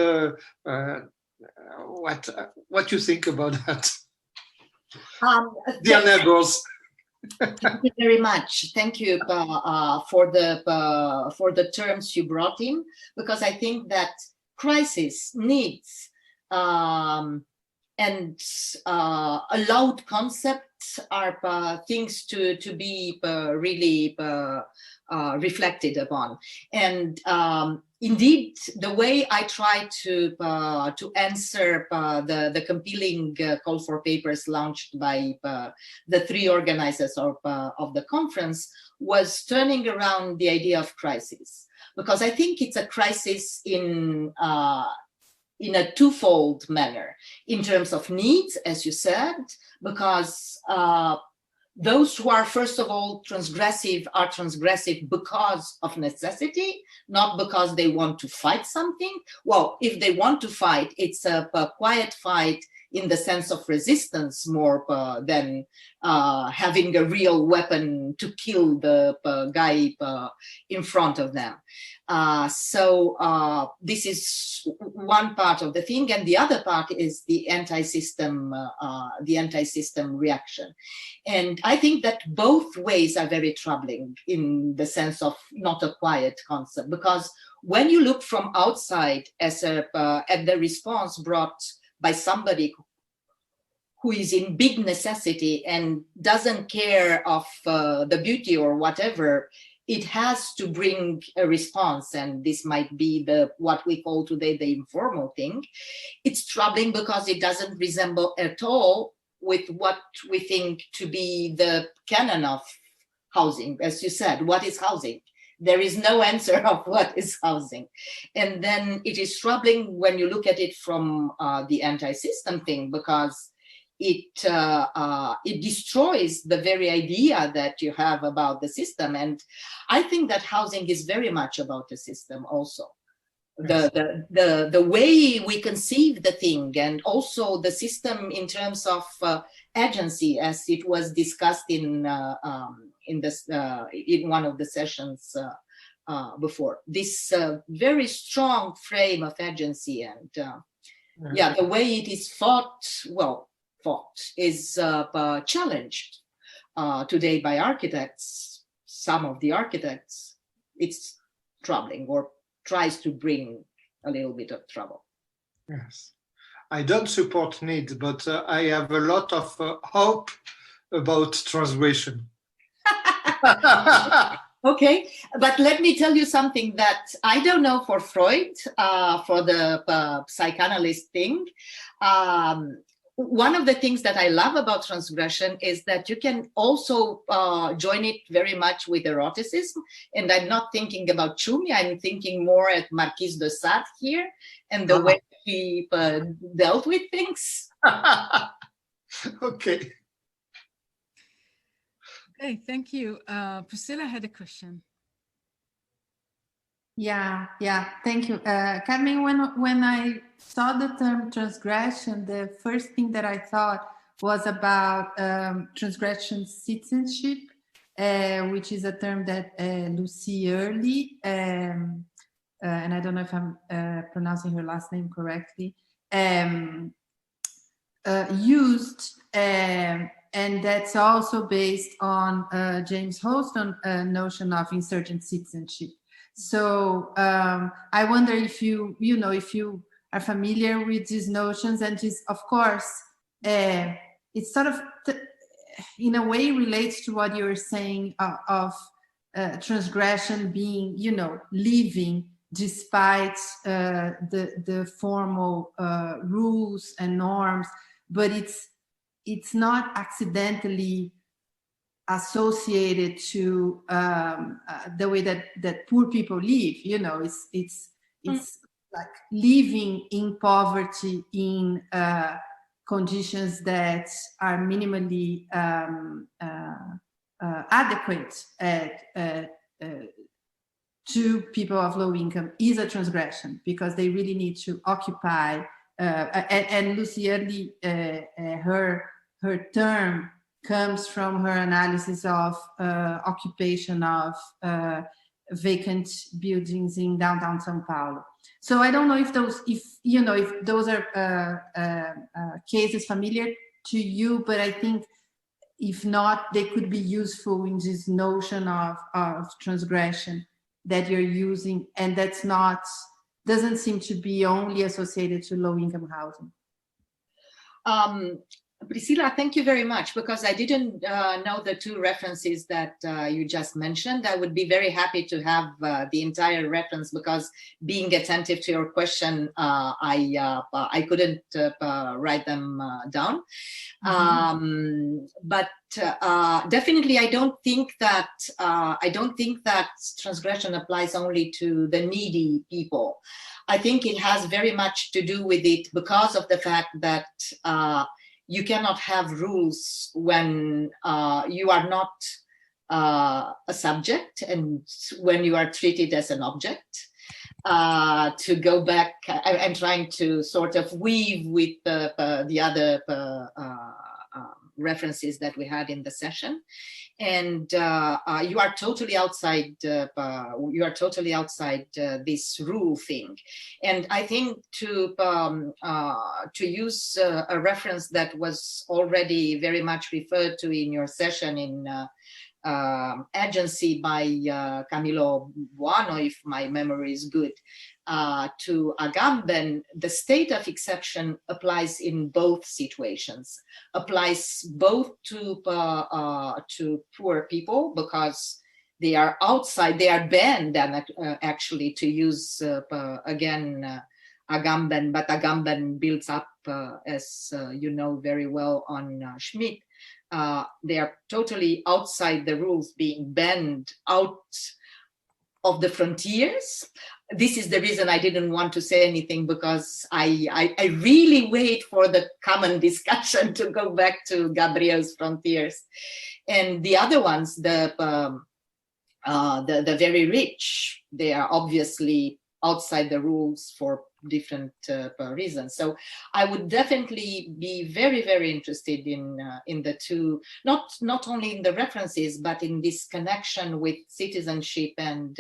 what you think about that, dear neighbors? Thank you very much. Thank you for the terms you brought in, because I think that crisis needs and allowed concepts are things to be really reflected upon. And indeed, the way I try to answer the compelling call for papers launched by the three organizers of the conference was turning around the idea of crisis, because I think it's a crisis in a twofold manner, in terms of needs, as you said, because those who are, first of all, transgressive are transgressive because of necessity, not because they want to fight something. Well, if they want to fight, it's a quiet fight in the sense of resistance more than having a real weapon to kill the guy in front of them. So this is one part of the thing, and the other part is the anti-system reaction. And I think that both ways are very troubling in the sense of not a quiet concept, because when you look from outside as at the response brought by somebody who is in big necessity and doesn't care of the beauty or whatever, it has to bring a response. And this might be what we call today the informal thing. It's troubling because it doesn't resemble at all with what we think to be the canon of housing. As you said, what is housing? There is no answer of what is housing. And then it is troubling when you look at it from the anti-system thing, because it destroys the very idea that you have about the system. And I think that housing is very much about the system also. Yes. The way we conceive the thing, and also the system in terms of agency, as it was discussed in one of the sessions before. This very strong frame of agency, and yeah, the way it is fought is challenged today by architects. Some of the architects, it's troubling, or tries to bring a little bit of trouble. Yes, I don't support need, but I have a lot of hope about transgression. Okay, but let me tell you something that I don't know for Freud, for the psychoanalyst thing. One of the things that I love about transgression is that you can also join it very much with eroticism. And I'm not thinking about Chumi, I'm thinking more at Marquise de Sade here and the way he dealt with things. Okay. Okay, thank you. Priscilla had a question. Yeah, thank you. Carmen, when I saw the term transgression, the first thing that I thought was about transgression citizenship, which is a term that Lucy Early, and I don't know if I'm pronouncing her last name correctly, used, and that's also based on James Holston's notion of insurgent citizenship. So I wonder if you are familiar with these notions, and this, of course, it sort of in a way relates to what you were saying of transgression being, living despite the formal rules and norms, but it's not accidentally associated to the way that poor people live. It's like living in poverty in conditions that are minimally adequate to people of low income is a transgression, because they really need to occupy. And Lucy Early, her her term comes from her analysis of occupation of vacant buildings in downtown São Paulo. So I don't know if those are cases familiar to you, but I think if not, they could be useful in this notion of transgression that you're using, and doesn't seem to be only associated to low-income housing. Priscilla, thank you very much, because I didn't know the two references that you just mentioned. I would be very happy to have the entire reference, because being attentive to your question, I couldn't write them down. But definitely, I don't think that transgression applies only to the needy people. I think it has very much to do with it because of the fact that you cannot have rules when you are not a subject and when you are treated as an object. To go back, I'm trying to sort of weave with the other references that we had in the session. And you are totally outside. This rule thing, and I think to use a reference that was already very much referred to in your session in Agency by Camilo Buono, if my memory is good, to Agamben, the state of exception applies in both situations, applies both to poor people, because they are outside, they are banned actually to use again Agamben, but Agamben builds up, as you know very well, on Schmidt. They are totally outside the rules, being banned out of the frontiers. This is the reason I didn't want to say anything, because I really wait for the common discussion to go back to Gabriel's frontiers. And the other ones, the very rich, they are obviously outside the rules for different reasons. So I would definitely be very, very interested in the two, not only in the references, but in this connection with citizenship, and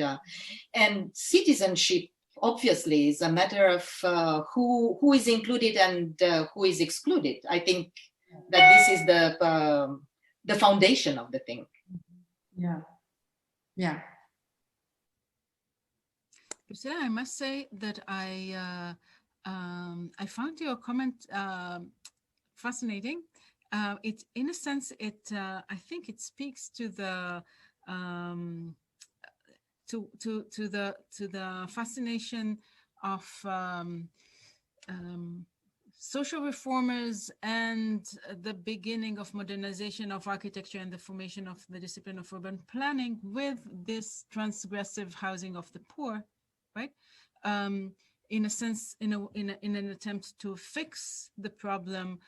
citizenship obviously is a matter of who is included and who is excluded. I think that this is the foundation of the thing. Yeah. Priscilla, I must say that I found your comment fascinating. It, in a sense, I think it speaks to the to the fascination of social reformers and the beginning of modernization of architecture and the formation of the discipline of urban planning with this transgressive housing of the poor. Right, in a sense, in an attempt to fix the problem,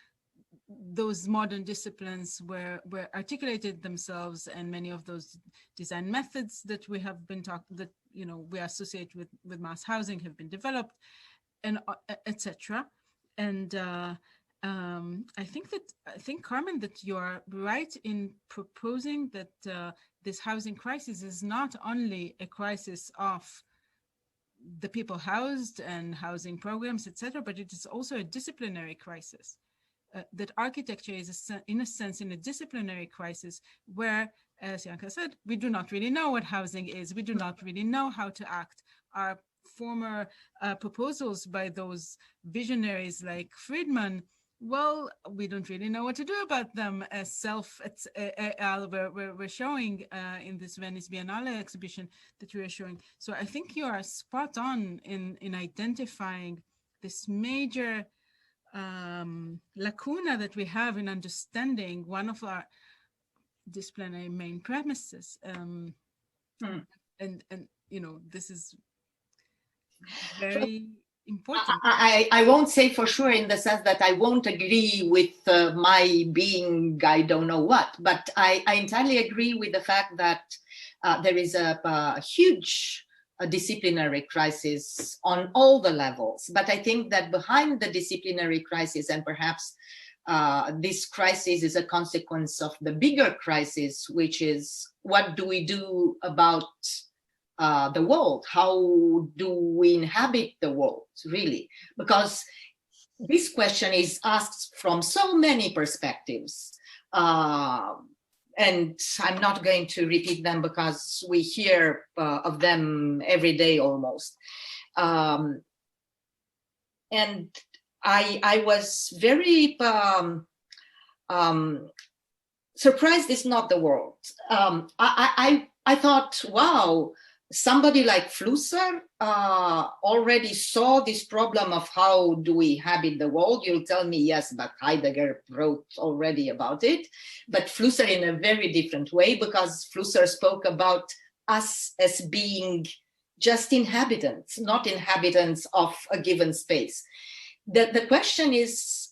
those modern disciplines were articulated themselves, and many of those design methods that we have been that we associate with mass housing have been developed, and etc. And I think Carmen, that you are right in proposing that this housing crisis is not only a crisis of the people housed and housing programs, etc., but it is also a disciplinary crisis. That architecture is, in a sense, in a disciplinary crisis where, as Janka said, we do not really know what housing is. We do not really know how to act. Our former proposals by those visionaries like Friedman, well, we don't really know what to do about them as we're showing in this Venice Biennale exhibition that we are showing. So I think you are spot on in identifying this major lacuna that we have in understanding one of our disciplinary main premises. And this is very important. I won't say for sure, in the sense that I won't agree with my being I don't know what, but I entirely agree with the fact that there is a huge disciplinary crisis on all the levels. But I think that behind the disciplinary crisis, and perhaps this crisis is a consequence of the bigger crisis, which is what do we do about the world? How do we inhabit the world, really? Because this question is asked from so many perspectives. And I'm not going to repeat them because we hear of them every day almost. And I was very surprised it's not the world. I thought, wow, somebody like Flusser already saw this problem of how do we inhabit the world. You'll tell me, yes, but Heidegger wrote already about it. But Flusser in a very different way, because Flusser spoke about us as being just inhabitants, not inhabitants of a given space. The question is,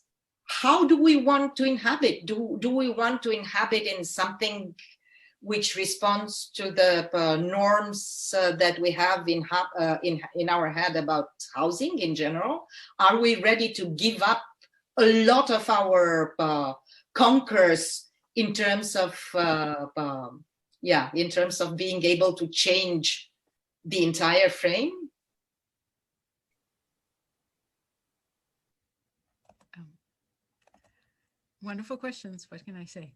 how do we want to inhabit? Do we want to inhabit in something which responds to the norms that we have in our head about housing in general? Are we ready to give up a lot of our conquers in terms of in terms of being able to change the entire frame? Wonderful questions. What can I say?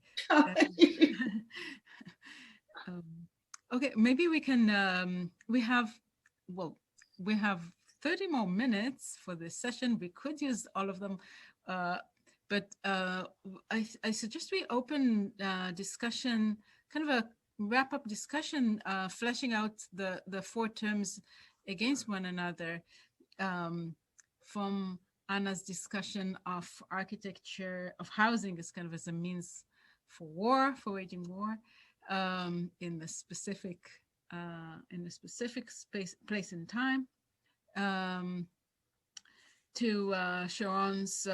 Okay, maybe we can. We have 30 more minutes for this session. We could use all of them, but I suggest we open discussion, kind of a wrap-up discussion, fleshing out the four terms against one another, from Anna's discussion of architecture, of housing as kind of as a means for war, for waging war, in the specific space, place and time, to Sharone's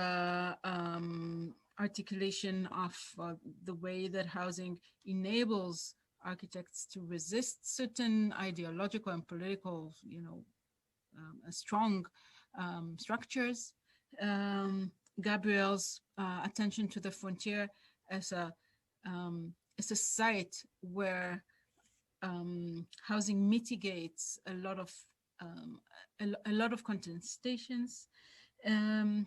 articulation of the way that housing enables architects to resist certain ideological and political, strong structures. Gabriel's attention to the frontier as a site where housing mitigates a lot of contestations, and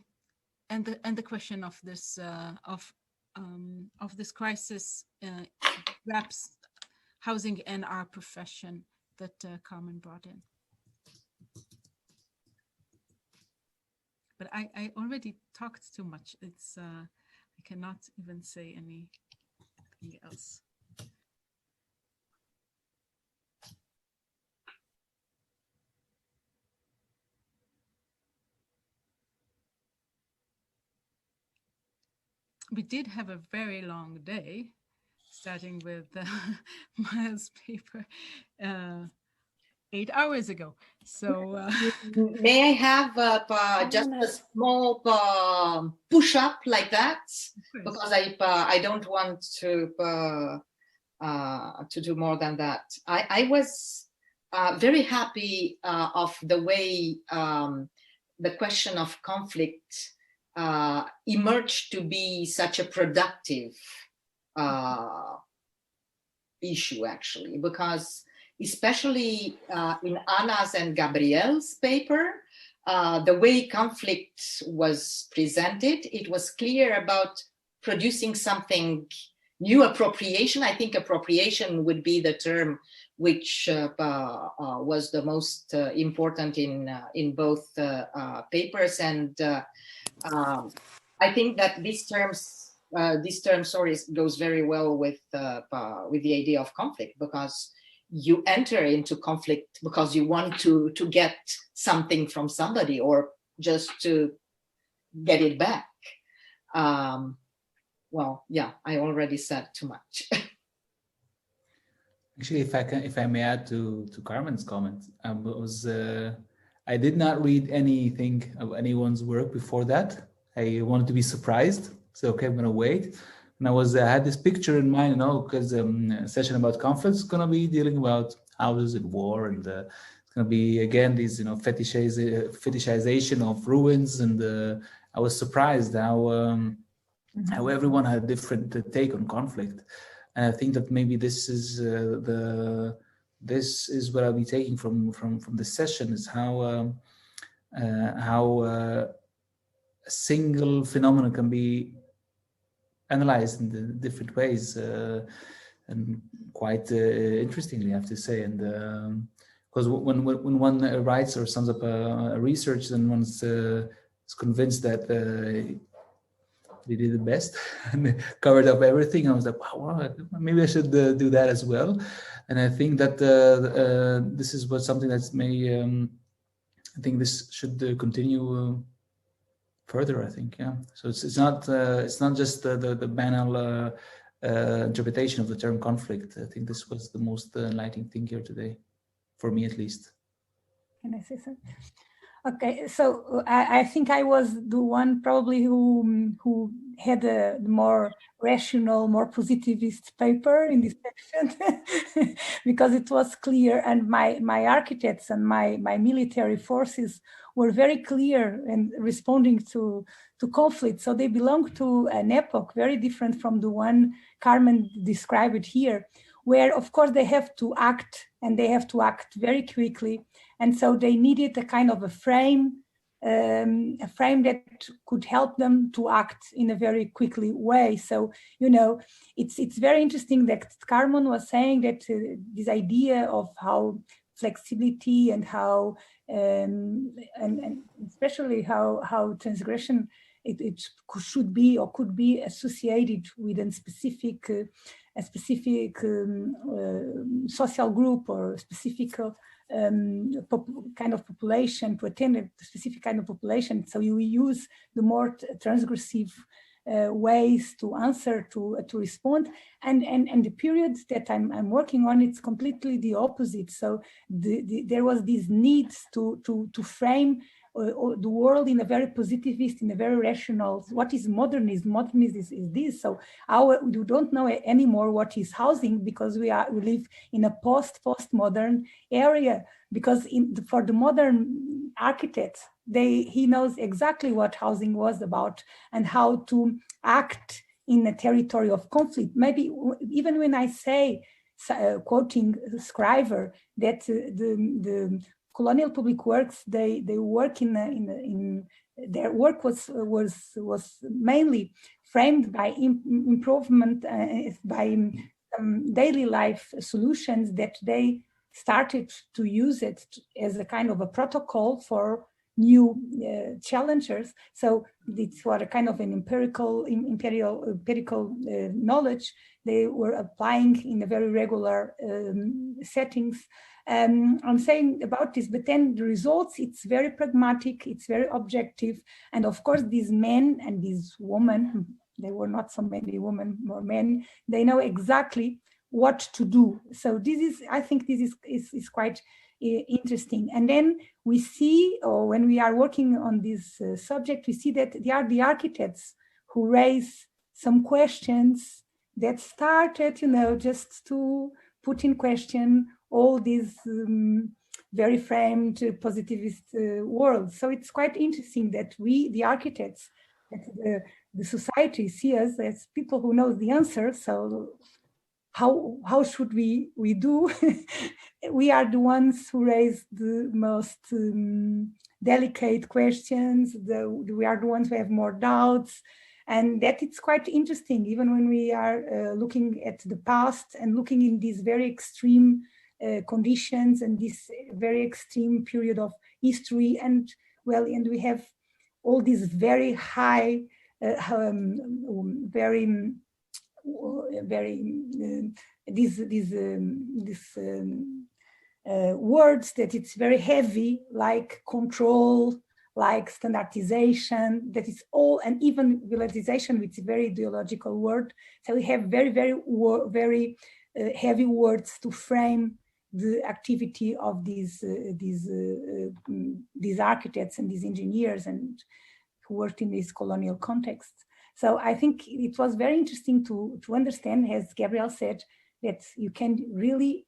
the question of this crisis wraps housing and our profession that Carmen brought in. But I already talked too much. It's I cannot even say anything else. We did have a very long day, starting with Miles' paper 8 hours ago. So may I have just a small push-up like that? Because I don't want to do more than that. I was very happy of the way the question of conflict emerged to be such a productive issue, actually, because especially in Anna's and Gabriel's paper, the way conflict was presented, it was clear about producing something new, appropriation. I think appropriation would be the term which was the most important in both papers. And I think that this term, sorry, goes very well with the idea of conflict, because you enter into conflict because you want to get something from somebody or just to get it back. Well, yeah, I already said too much. Actually, if I may add to Carmen's comment, I did not read anything of anyone's work before that. I wanted to be surprised, so okay, I'm gonna wait. And I had this picture in mind, because a session about conflict is gonna be dealing about houses and war, and it's gonna be again these fetishization of ruins. And I was surprised how how everyone had a different take on conflict. And I think that maybe this is what I'll be taking from this session, is how a single phenomenon can be analyzed in the different ways, and quite interestingly, I have to say. And because when one writes or sums up a research, then one's is convinced that they did the best and they covered up everything. I was like, wow, maybe I should do that as well. And I think that this is something that's I think this should continue further. I think, yeah. So it's not just the banal interpretation of the term conflict. I think this was the most enlightening thing here today, for me at least. Can I say something? Okay, so I think I was the one probably who had a more rational, more positivist paper in this section because it was clear, and my architects and my military forces were very clear in responding to conflict. So they belong to an epoch very different from the one Carmen described here, where of course they have to act, and they have to act very quickly. And so they needed a kind of a frame that could help them to act in a very quickly way. So, it's very interesting that Carmen was saying that this idea of how flexibility and how, and especially how transgression, it should be or could be associated with a specific social group or a specific kind of population, to attend a specific kind of population. So you use the more transgressive ways to answer, to respond, and the period that I'm working on, it's completely the opposite. So there was this need to frame the world in a very positivist, in a very rational. What is modernism? Modernism is this. So we don't know anymore what is housing, because we live in a postmodern area. Because for the modern architects, he knows exactly what housing was about and how to act in a territory of conflict. Maybe even when I say, quoting Scriver, that the colonial public works, they work in their work was mainly framed by improvement, by daily life solutions that they started to use it as a kind of a protocol for new challengers. So it's what a kind of an empirical knowledge they were applying in a very regular settings. I'm saying about this, but then the results, it's very pragmatic, it's very objective. And of course, these men and these women, there were not so many women, more men, they know exactly what to do. So I think this is quite interesting. And then we see, or when we are working on this subject, we see that they are the architects who raise some questions that started, just to put in question all these very framed positivist worlds. So it's quite interesting that we, the architects, that the society, see us as people who know the answer. So how should we do? We are the ones who raise the most delicate questions. We are the ones who have more doubts. And that it's quite interesting, even when we are looking at the past and looking in these very extreme conditions and this very extreme period of history. And we have all these very high, words that it's very heavy, like control, like standardization, that is all, and even volatilization, which is a very ideological word. So we have very, very heavy words to frame the activity of these architects and these engineers and who worked in this colonial context. So I think it was very interesting to understand, as Gabriel said, that you can really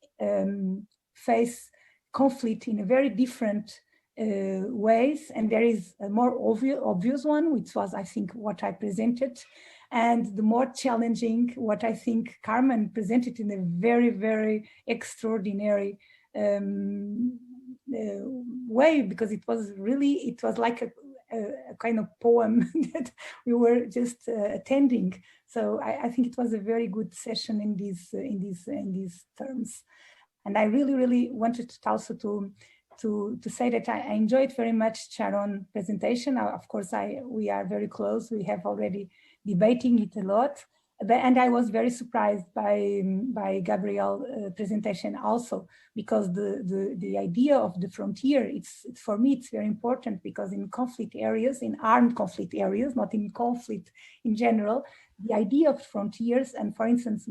face conflict in a very different ways. And there is a more obvious one, which was, I think, what I presented. and the more challenging, what I think Carmen presented in a very, very extraordinary way, because it was like a kind of poem that we were just attending. So I think it was a very good session in these terms. And I really wanted also to say that I enjoyed very much Sharon's presentation. Of course, we are very close. We have already debating it a lot. And I was very surprised by Gabriel's presentation also, because the idea of the frontier, for me, it's very important, because in conflict areas, in armed conflict areas, not in conflict in general, the idea of frontiers, and for instance,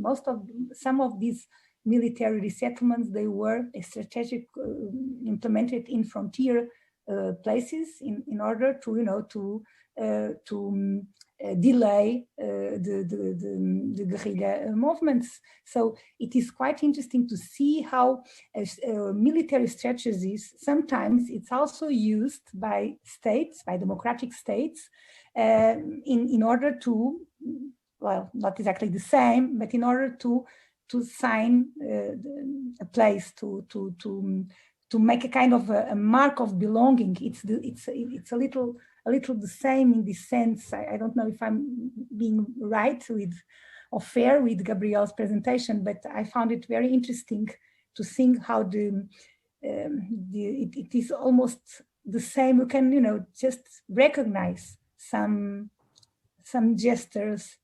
some of these military resettlements, they were strategic implemented in frontier places in order to delay the guerrilla movements. So it is quite interesting to see how military strategies, sometimes it's also used by states, by democratic states, in order to, well, not exactly the same, but in order to sign a place, to make a kind of a mark of belonging. It's a little the same in this sense. I don't know if I'm being right or fair with Gabriel's presentation, but I found it very interesting to think how it is almost the same. You can just recognize some gestures,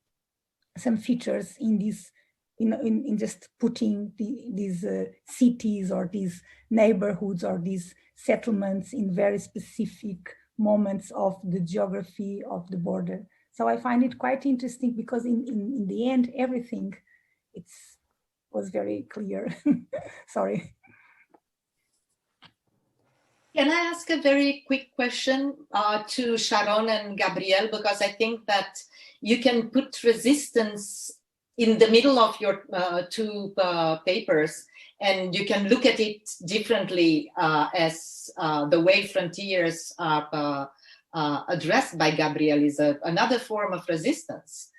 some features in this. In just putting these cities or these neighborhoods or these settlements in very specific moments of the geography of the border. So I find it quite interesting, because in the end, everything was very clear. Sorry. Can I ask a very quick question to Sharone and Gabriel, because I think that you can put resistance in the middle of your two papers, and you can look at it differently as the way frontiers are addressed by Gabriel is another form of resistance,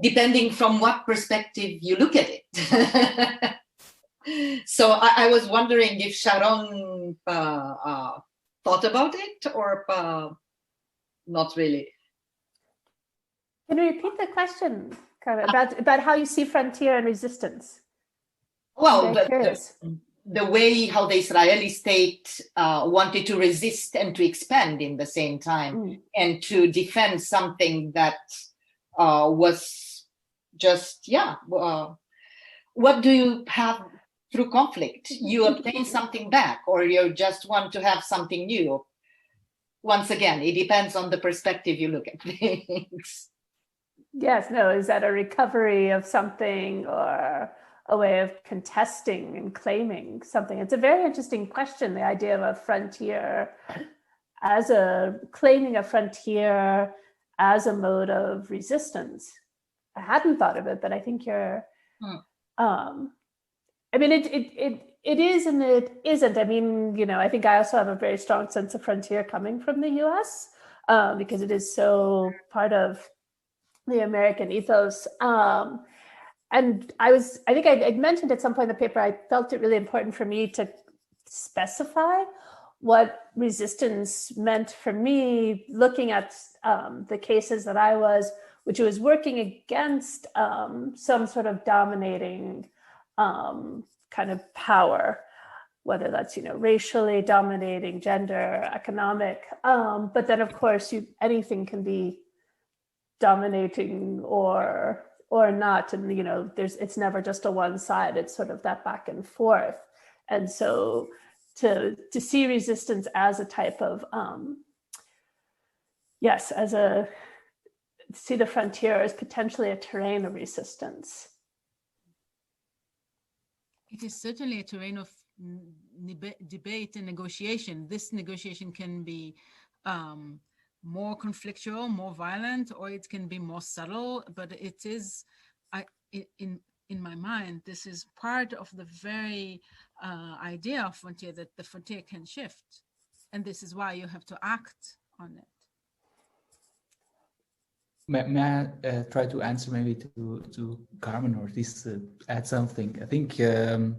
depending from what perspective you look at it. So I was wondering if Sharone thought about it or not really. Can you repeat the question, Carmen, about how you see frontier and resistance? Well, the way how the Israeli state wanted to resist and to expand in the same time, and to defend something that was just, what do you have through conflict? You obtain something back, or you just want to have something new? Once again, it depends on the perspective you look at things. Yes, no, is that a recovery of something or a way of contesting and claiming something? It's a very interesting question, the idea of a frontier claiming a frontier as a mode of resistance. I hadn't thought of it, but I think you're, I mean, it is and it isn't. I mean, I think I also have a very strong sense of frontier coming from the US because it is so part of the American ethos. And I think I mentioned at some point in the paper, I felt it really important for me to specify what resistance meant for me, looking at the cases that which was working against some sort of dominating kind of power, whether that's, racially dominating, gender, economic, but then of course anything can be dominating or not, and it's never just a one side, it's sort of that back and forth. And so to see resistance as a type of see the frontier as potentially a terrain of resistance. It is certainly a terrain of debate and negotiation. This negotiation can be more conflictual, more violent, or it can be more subtle, but it is, in my mind, this is part of the very idea of frontier, that the frontier can shift. And this is why you have to act on it. may I try to answer maybe to Carmen, or at least add something? I think, the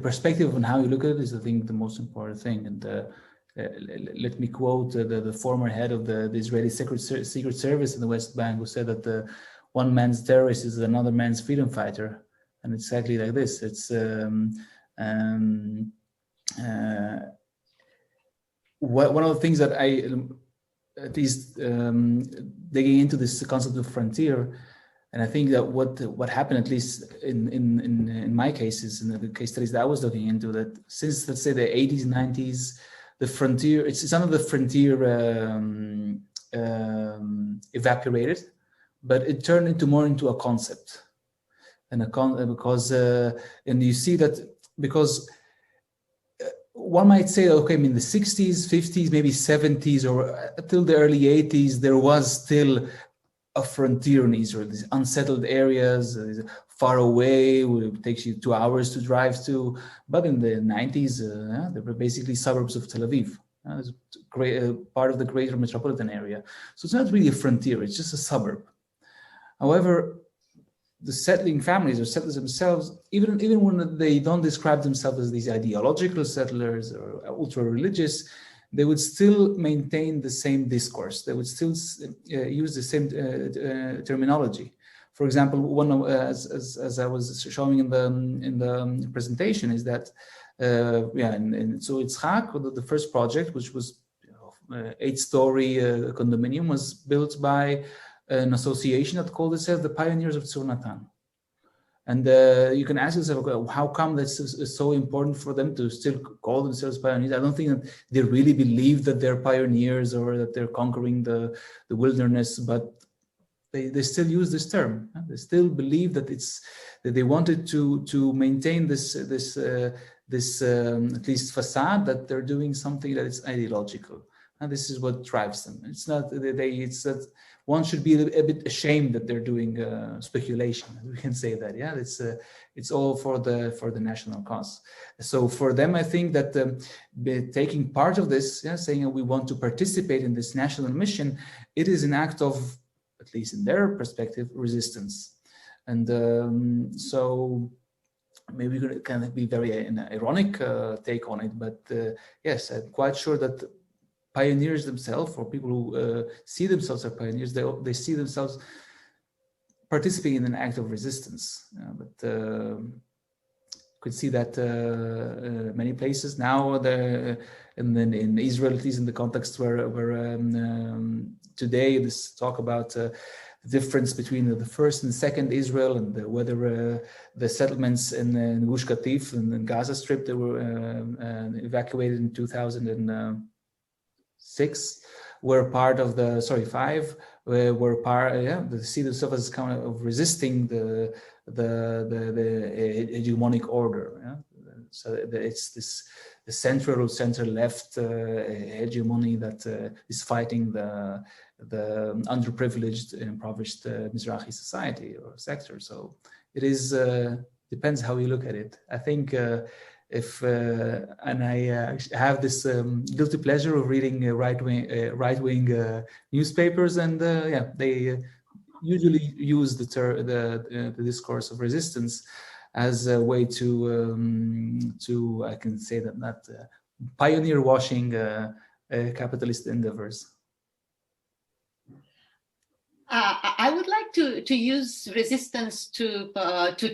perspective on how you look at it is, I think, the most important thing. And let me quote the former head of the Israeli Secret Service in the West Bank, who said that one man's terrorist is another man's freedom fighter. And it's exactly like this. It's one of the things that I, at least digging into this concept of frontier, and I think that what happened, at least in my cases, in the case studies that I was looking into, that since, let's say, the 80s, 90s, the frontier, it's some of the frontier evaporated, but it turned into more into a concept, and and you see that because one might say, okay, I mean, the 60s, 50s, maybe 70s, or until the early 80s, there was still a frontier in Israel, these unsettled areas, far away, it takes you 2 hours to drive to. But in the 90s, they were basically suburbs of Tel Aviv. It's part of the greater metropolitan area. So it's not really a frontier, it's just a suburb. However, the settling families or settlers themselves, even when they don't describe themselves as these ideological settlers or ultra-religious, they would still maintain the same discourse. They would still use the same terminology. For example, one of, as I was showing in the presentation, is that and so Yitzhak, the first project, which was 8-story condominium, was built by an association that called itself the Pioneers of Tzur Natan. And you can ask yourself, how come that's so important for them to still call themselves pioneers? I don't think that they really believe that they're pioneers or that they're conquering the wilderness, but they still use this term. They still believe that that they wanted to maintain this at least facade that they're doing something that is ideological. And this is what drives them. It's not it's that one should be a bit ashamed that they're doing speculation. We can say that, yeah. It's all for the national cause. So for them, I think that taking part of this, saying we want to participate in this national mission, it is an act of, at least in their perspective, resistance. And so maybe it can be very an ironic take on it, but yes, I'm quite sure that pioneers themselves, or people who see themselves as pioneers, they see themselves participating in an act of resistance. But could see that many places now, and then in Israel, at least in the context where today this talk about the difference between the first and second Israel, and whether the settlements in Gush Katif and the Gaza Strip that were evacuated in 2006 were part of the, five were part, they see themselves as kind of resisting the hegemonic order. So it's the central or center-left hegemony that is fighting the underprivileged, impoverished Mizrahi society or sector. So it is depends how you look at it. I think and I have this guilty pleasure of reading right-wing newspapers, and they usually use the discourse of resistance as a way to I can say that pioneer washing capitalist endeavors. I would like to use resistance to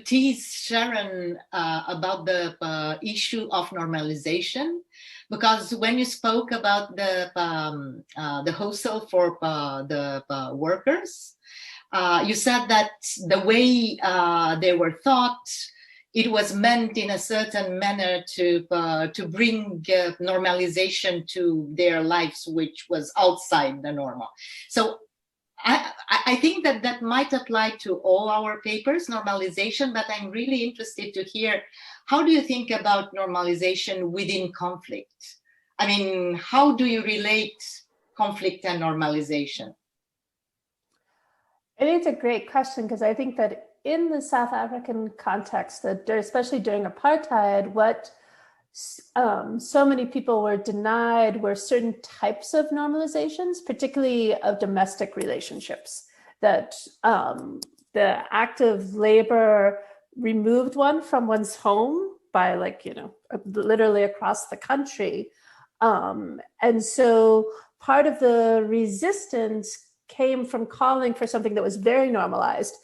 tease Sharon about the issue of normalization, because when you spoke about the hostel for the workers, you said that the way they were thought, it was meant in a certain manner to bring normalization to their lives, which was outside the normal. So I think that might apply to all our papers, normalization, but I'm really interested to hear, how do you think about normalization within conflict? I mean, how do you relate conflict and normalization? I think it's a great question, because I think that in the South African context, that especially during apartheid, what so many people were denied were certain types of normalizations, particularly of domestic relationships, that the act of labor removed one from one's home by, like, you know, literally across the country. And so part of the resistance came from calling for something that was very normalized.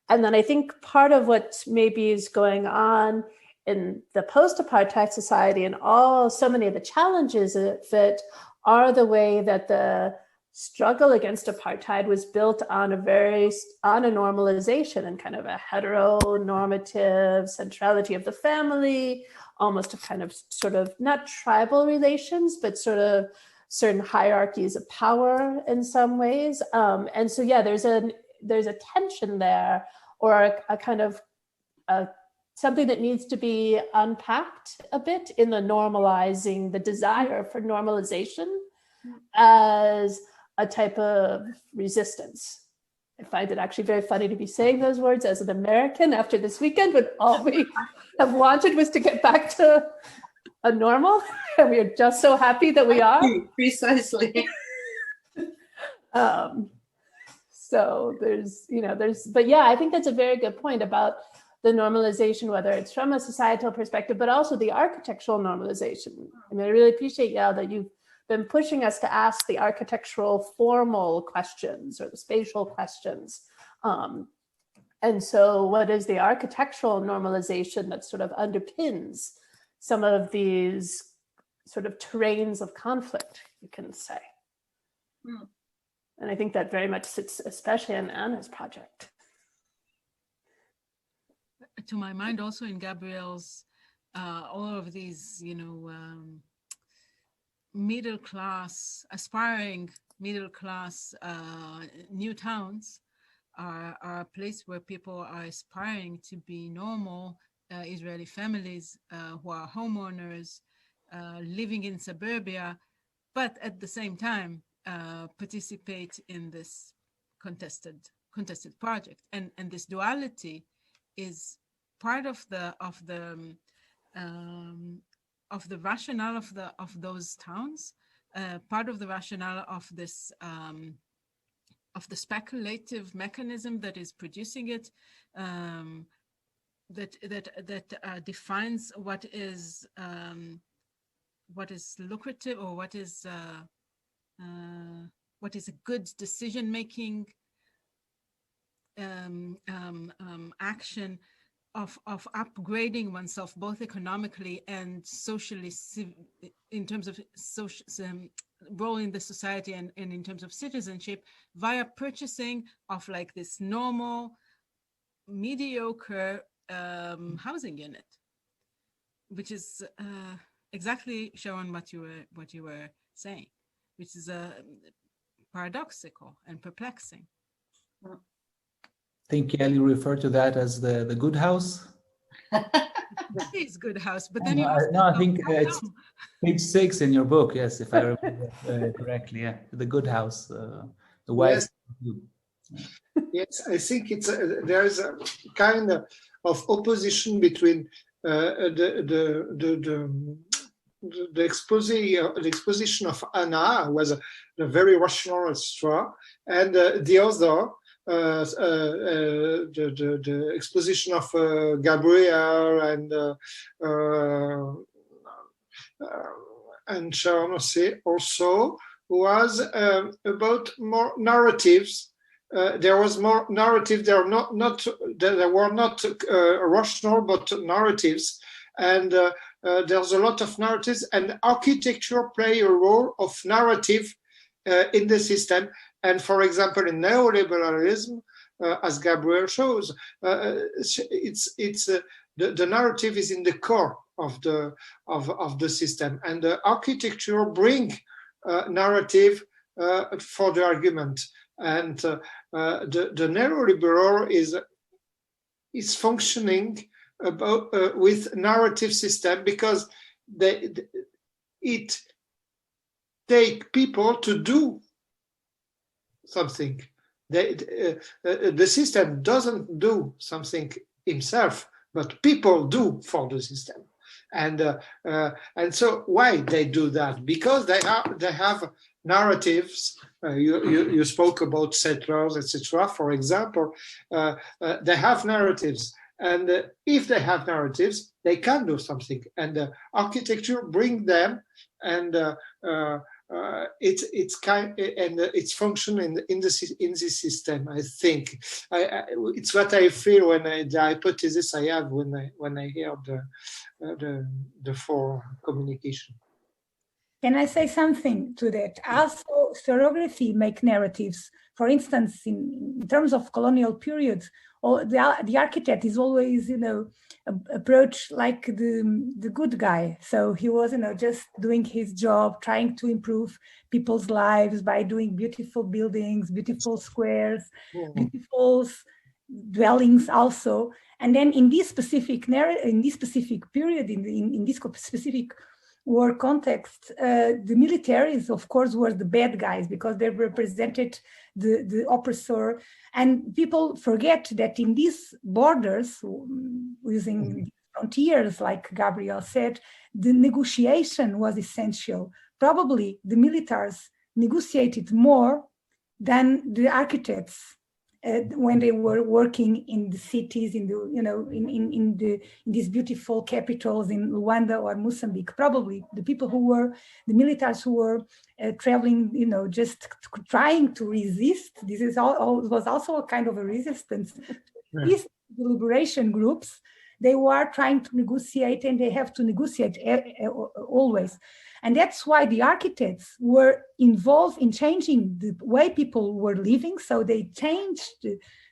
And then I think part of what maybe is going on in the post-apartheid society and so many of the challenges of it are the way that the struggle against apartheid was built on a normalization and kind of a heteronormative centrality of the family, almost a kind of sort of not tribal relations, but sort of certain hierarchies of power in some ways. And so, yeah, there's a tension there, or a kind of something that needs to be unpacked a bit in the normalizing, the desire for normalization as a type of resistance. I find it actually very funny to be saying those words as an American after this weekend, when all we have wanted was to get back to a normal, and we are just so happy that we are. Precisely. So but yeah, I think that's a very good point about the normalization, whether it's from a societal perspective, but also the architectural normalization. I mean, I really appreciate, Yael, that you've been pushing us to ask the architectural formal questions or the spatial questions. And so what is the architectural normalization that sort of underpins some of these sort of terrains of conflict, you can say? And I think that very much sits especially in Anna's project. To my mind, also in Gabriel's, all of these, middle class, aspiring middle class new towns are a place where people are aspiring to be normal Israeli families who are homeowners living in suburbia, but at the same time participate in this contested project. And this duality is part of the rationale of those towns, part of the rationale of this of the speculative mechanism that is producing it, that defines what is lucrative, or what is a good decision-making action of upgrading oneself both economically and socially, in terms of social role in the society, and in terms of citizenship, via purchasing of like this normal, mediocre housing unit, which is exactly, Sharone, what you were saying, which is paradoxical and perplexing. I think Yael, you refer to that as the good house. It is good house, but then I think it's page 6 in your book. Yes, if I remember correctly. Yeah, the good house, the white. Yes. Yes, I think there is a kind of opposition between the exposition of Anna, who was a very rational straw, and the other. The exposition of Gabriel and Sharone also was about more narratives. There was more narrative. There were not rational, but narratives, and there's a lot of narratives. And architecture play a role of narrative in the system. And for example, in neoliberalism, as Gabriel shows, the narrative is in the core of the system, and the architecture bring narrative for the argument. And the neoliberal is functioning with narrative system, because it take people to do something. The system doesn't do something himself, but people do for the system. And so why they do that? Because they have narratives. You spoke about settlers, etc. For example, they have narratives, and if they have narratives, they can do something. And architecture bring them, and its function in this system. I think it's what I feel when the hypothesis I have when I hear the four communication. Can I say something to that? Also, historiography make narratives. For instance, in terms of colonial periods, the architect is always, approached like the good guy. So he was, just doing his job, trying to improve people's lives by doing beautiful buildings, beautiful squares, beautiful dwellings also. And then in this specific period, in this specific war context, the militaries, of course, were the bad guys because they represented the oppressor. And people forget that in these borders, using frontiers, like Gabriel said, the negotiation was essential. Probably the militaries negotiated more than the architects when they were working in the cities, in these beautiful capitals in Luanda or Mozambique. Probably the people the militaries who were traveling, just trying to resist. This was also a kind of a resistance. Yeah. These liberation groups, they were trying to negotiate, and they have to negotiate always. And that's why the architects were involved in changing the way people were living. So they changed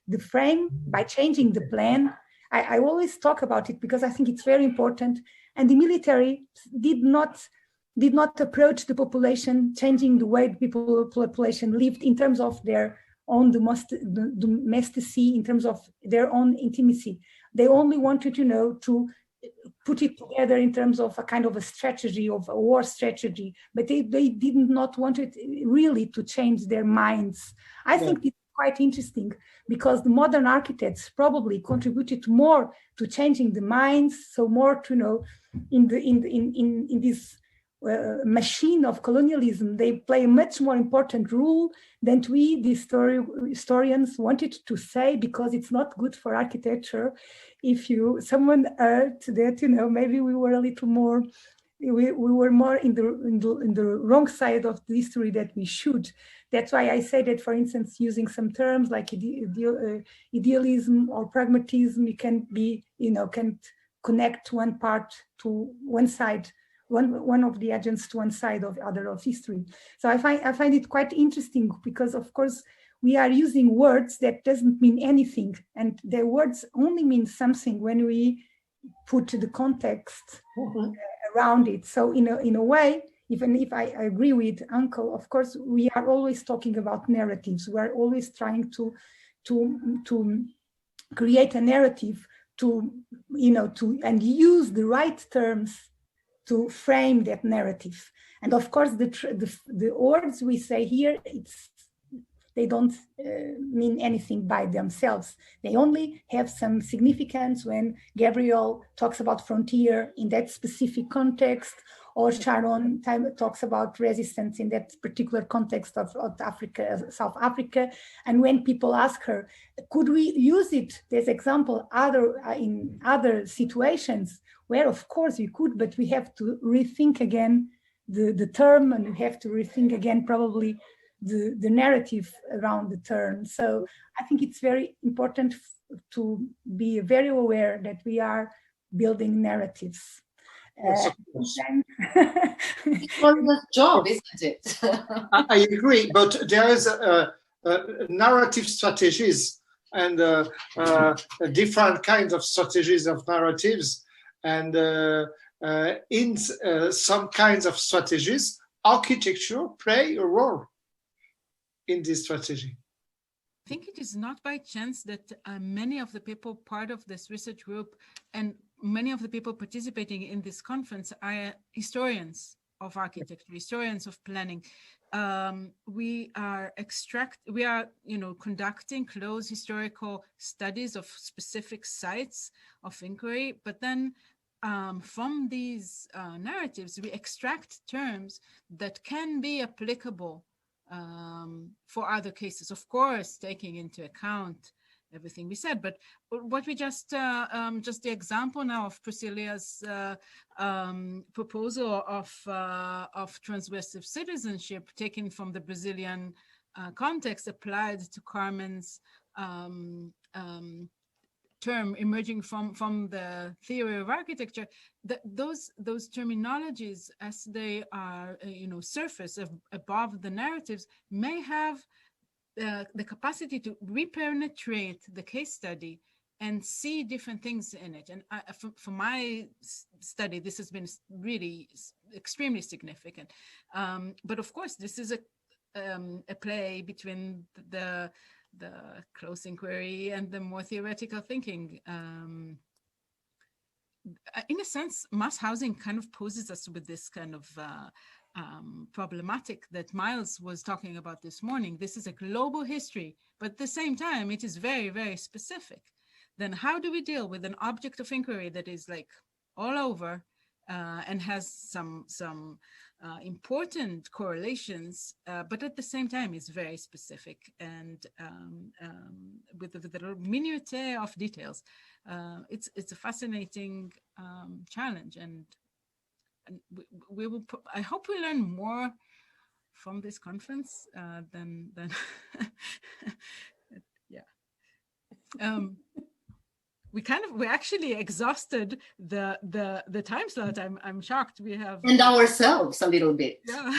the frame by changing the plan. I always talk about it because I think it's very important. And the military did not approach the population, changing the way the population lived in terms of their own domesticity, in terms of their own intimacy. They only wanted, to put it together in terms of a kind of a strategy, of a war strategy, but they did not want it really to change their minds. I think it's quite interesting because the modern architects probably contributed more to changing the minds, so more to in this machine of colonialism, they play a much more important role than we, the historians, wanted to say, because it's not good for architecture. If someone heard that, maybe we were a little more, we were more in the wrong side of the history that we should. That's why I say that, for instance, using some terms like idealism or pragmatism, you can be, can connect one part to one side, one of the agents to one side of the other of history. So I find it quite interesting because, of course, we are using words that doesn't mean anything, and the words only mean something when we put the context around it. So in a way, even if I agree with Uncle, of course, we are always talking about narratives. We are always trying to create a narrative and use the right terms to frame that narrative. And of course, the words we say here, they don't mean anything by themselves. They only have some significance when Gabriel talks about frontier in that specific context, or Sharone talks about resistance in that particular context of Africa, South Africa. And when people ask her, could we use it as example in other situations? Where of course we could, but we have to rethink again the term, and we have to rethink again probably the narrative around the term. So I think it's very important to be very aware that we are building narratives. Yes, of course. It's the job, isn't it? I agree, but there is narrative strategies and different kinds of strategies of narratives. And in some kinds of strategies, architecture play a role in this strategy. I think it is not by chance that many of the people part of this research group and many of the people participating in this conference are historians of architecture, historians of planning. We are conducting close historical studies of specific sites of inquiry, but then from these narratives, we extract terms that can be applicable for other cases, of course, taking into account everything we said. But what we just the example now of Priscilla's proposal of transgressive citizenship taken from the Brazilian context applied to Carmen's term emerging from the theory of architecture, those terminologies, as they are surface above the narratives, may have the capacity to repenetrate the case study and see different things in it. And for my study, this has been really extremely significant. But of course, this is a play between the close inquiry and the more theoretical thinking. In a sense, mass housing kind of poses us with this kind of problematic that Miles was talking about this morning. This is a global history, but at the same time, it is very, very specific. Then how do we deal with an object of inquiry that is like all over and has some important correlations, but at the same time is very specific and with the minutiae of details. It's a fascinating challenge, and we will. I hope we learn more from this conference than yeah. We actually exhausted the time slot. I'm shocked. We have and ourselves a little bit. Yeah.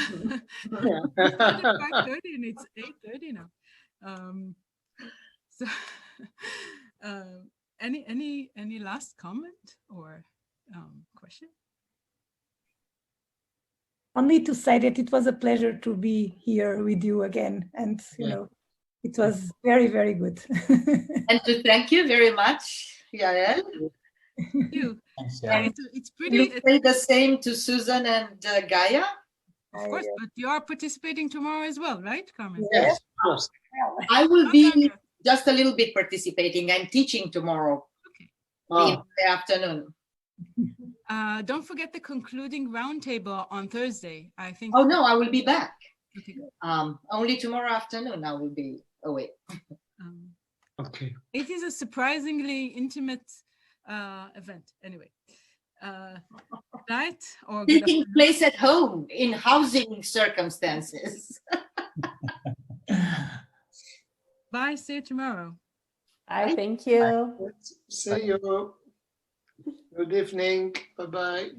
Yeah. We started at 5:30 and it's 8:30 now. So any last comment or question? Only to say that it was a pleasure to be here with you again, and it was very, very good. And to thank you very much, Yael. Thank you. Thanks, Yeah, yeah. it's pretty. You say the same to Susan and Gaia? Of course, but you are participating tomorrow as well, right, Carmen? Yes, of course. I will be just a little bit participating. I'm teaching tomorrow in the afternoon. Don't forget the concluding roundtable on Thursday. I think. Oh no, I will be back. Okay. Only tomorrow afternoon I will be away. Okay. It is a surprisingly intimate event. Anyway, night or good Taking afternoon. place at home in housing circumstances. Bye. See you tomorrow. Thank you. See you. Good evening. Bye-bye.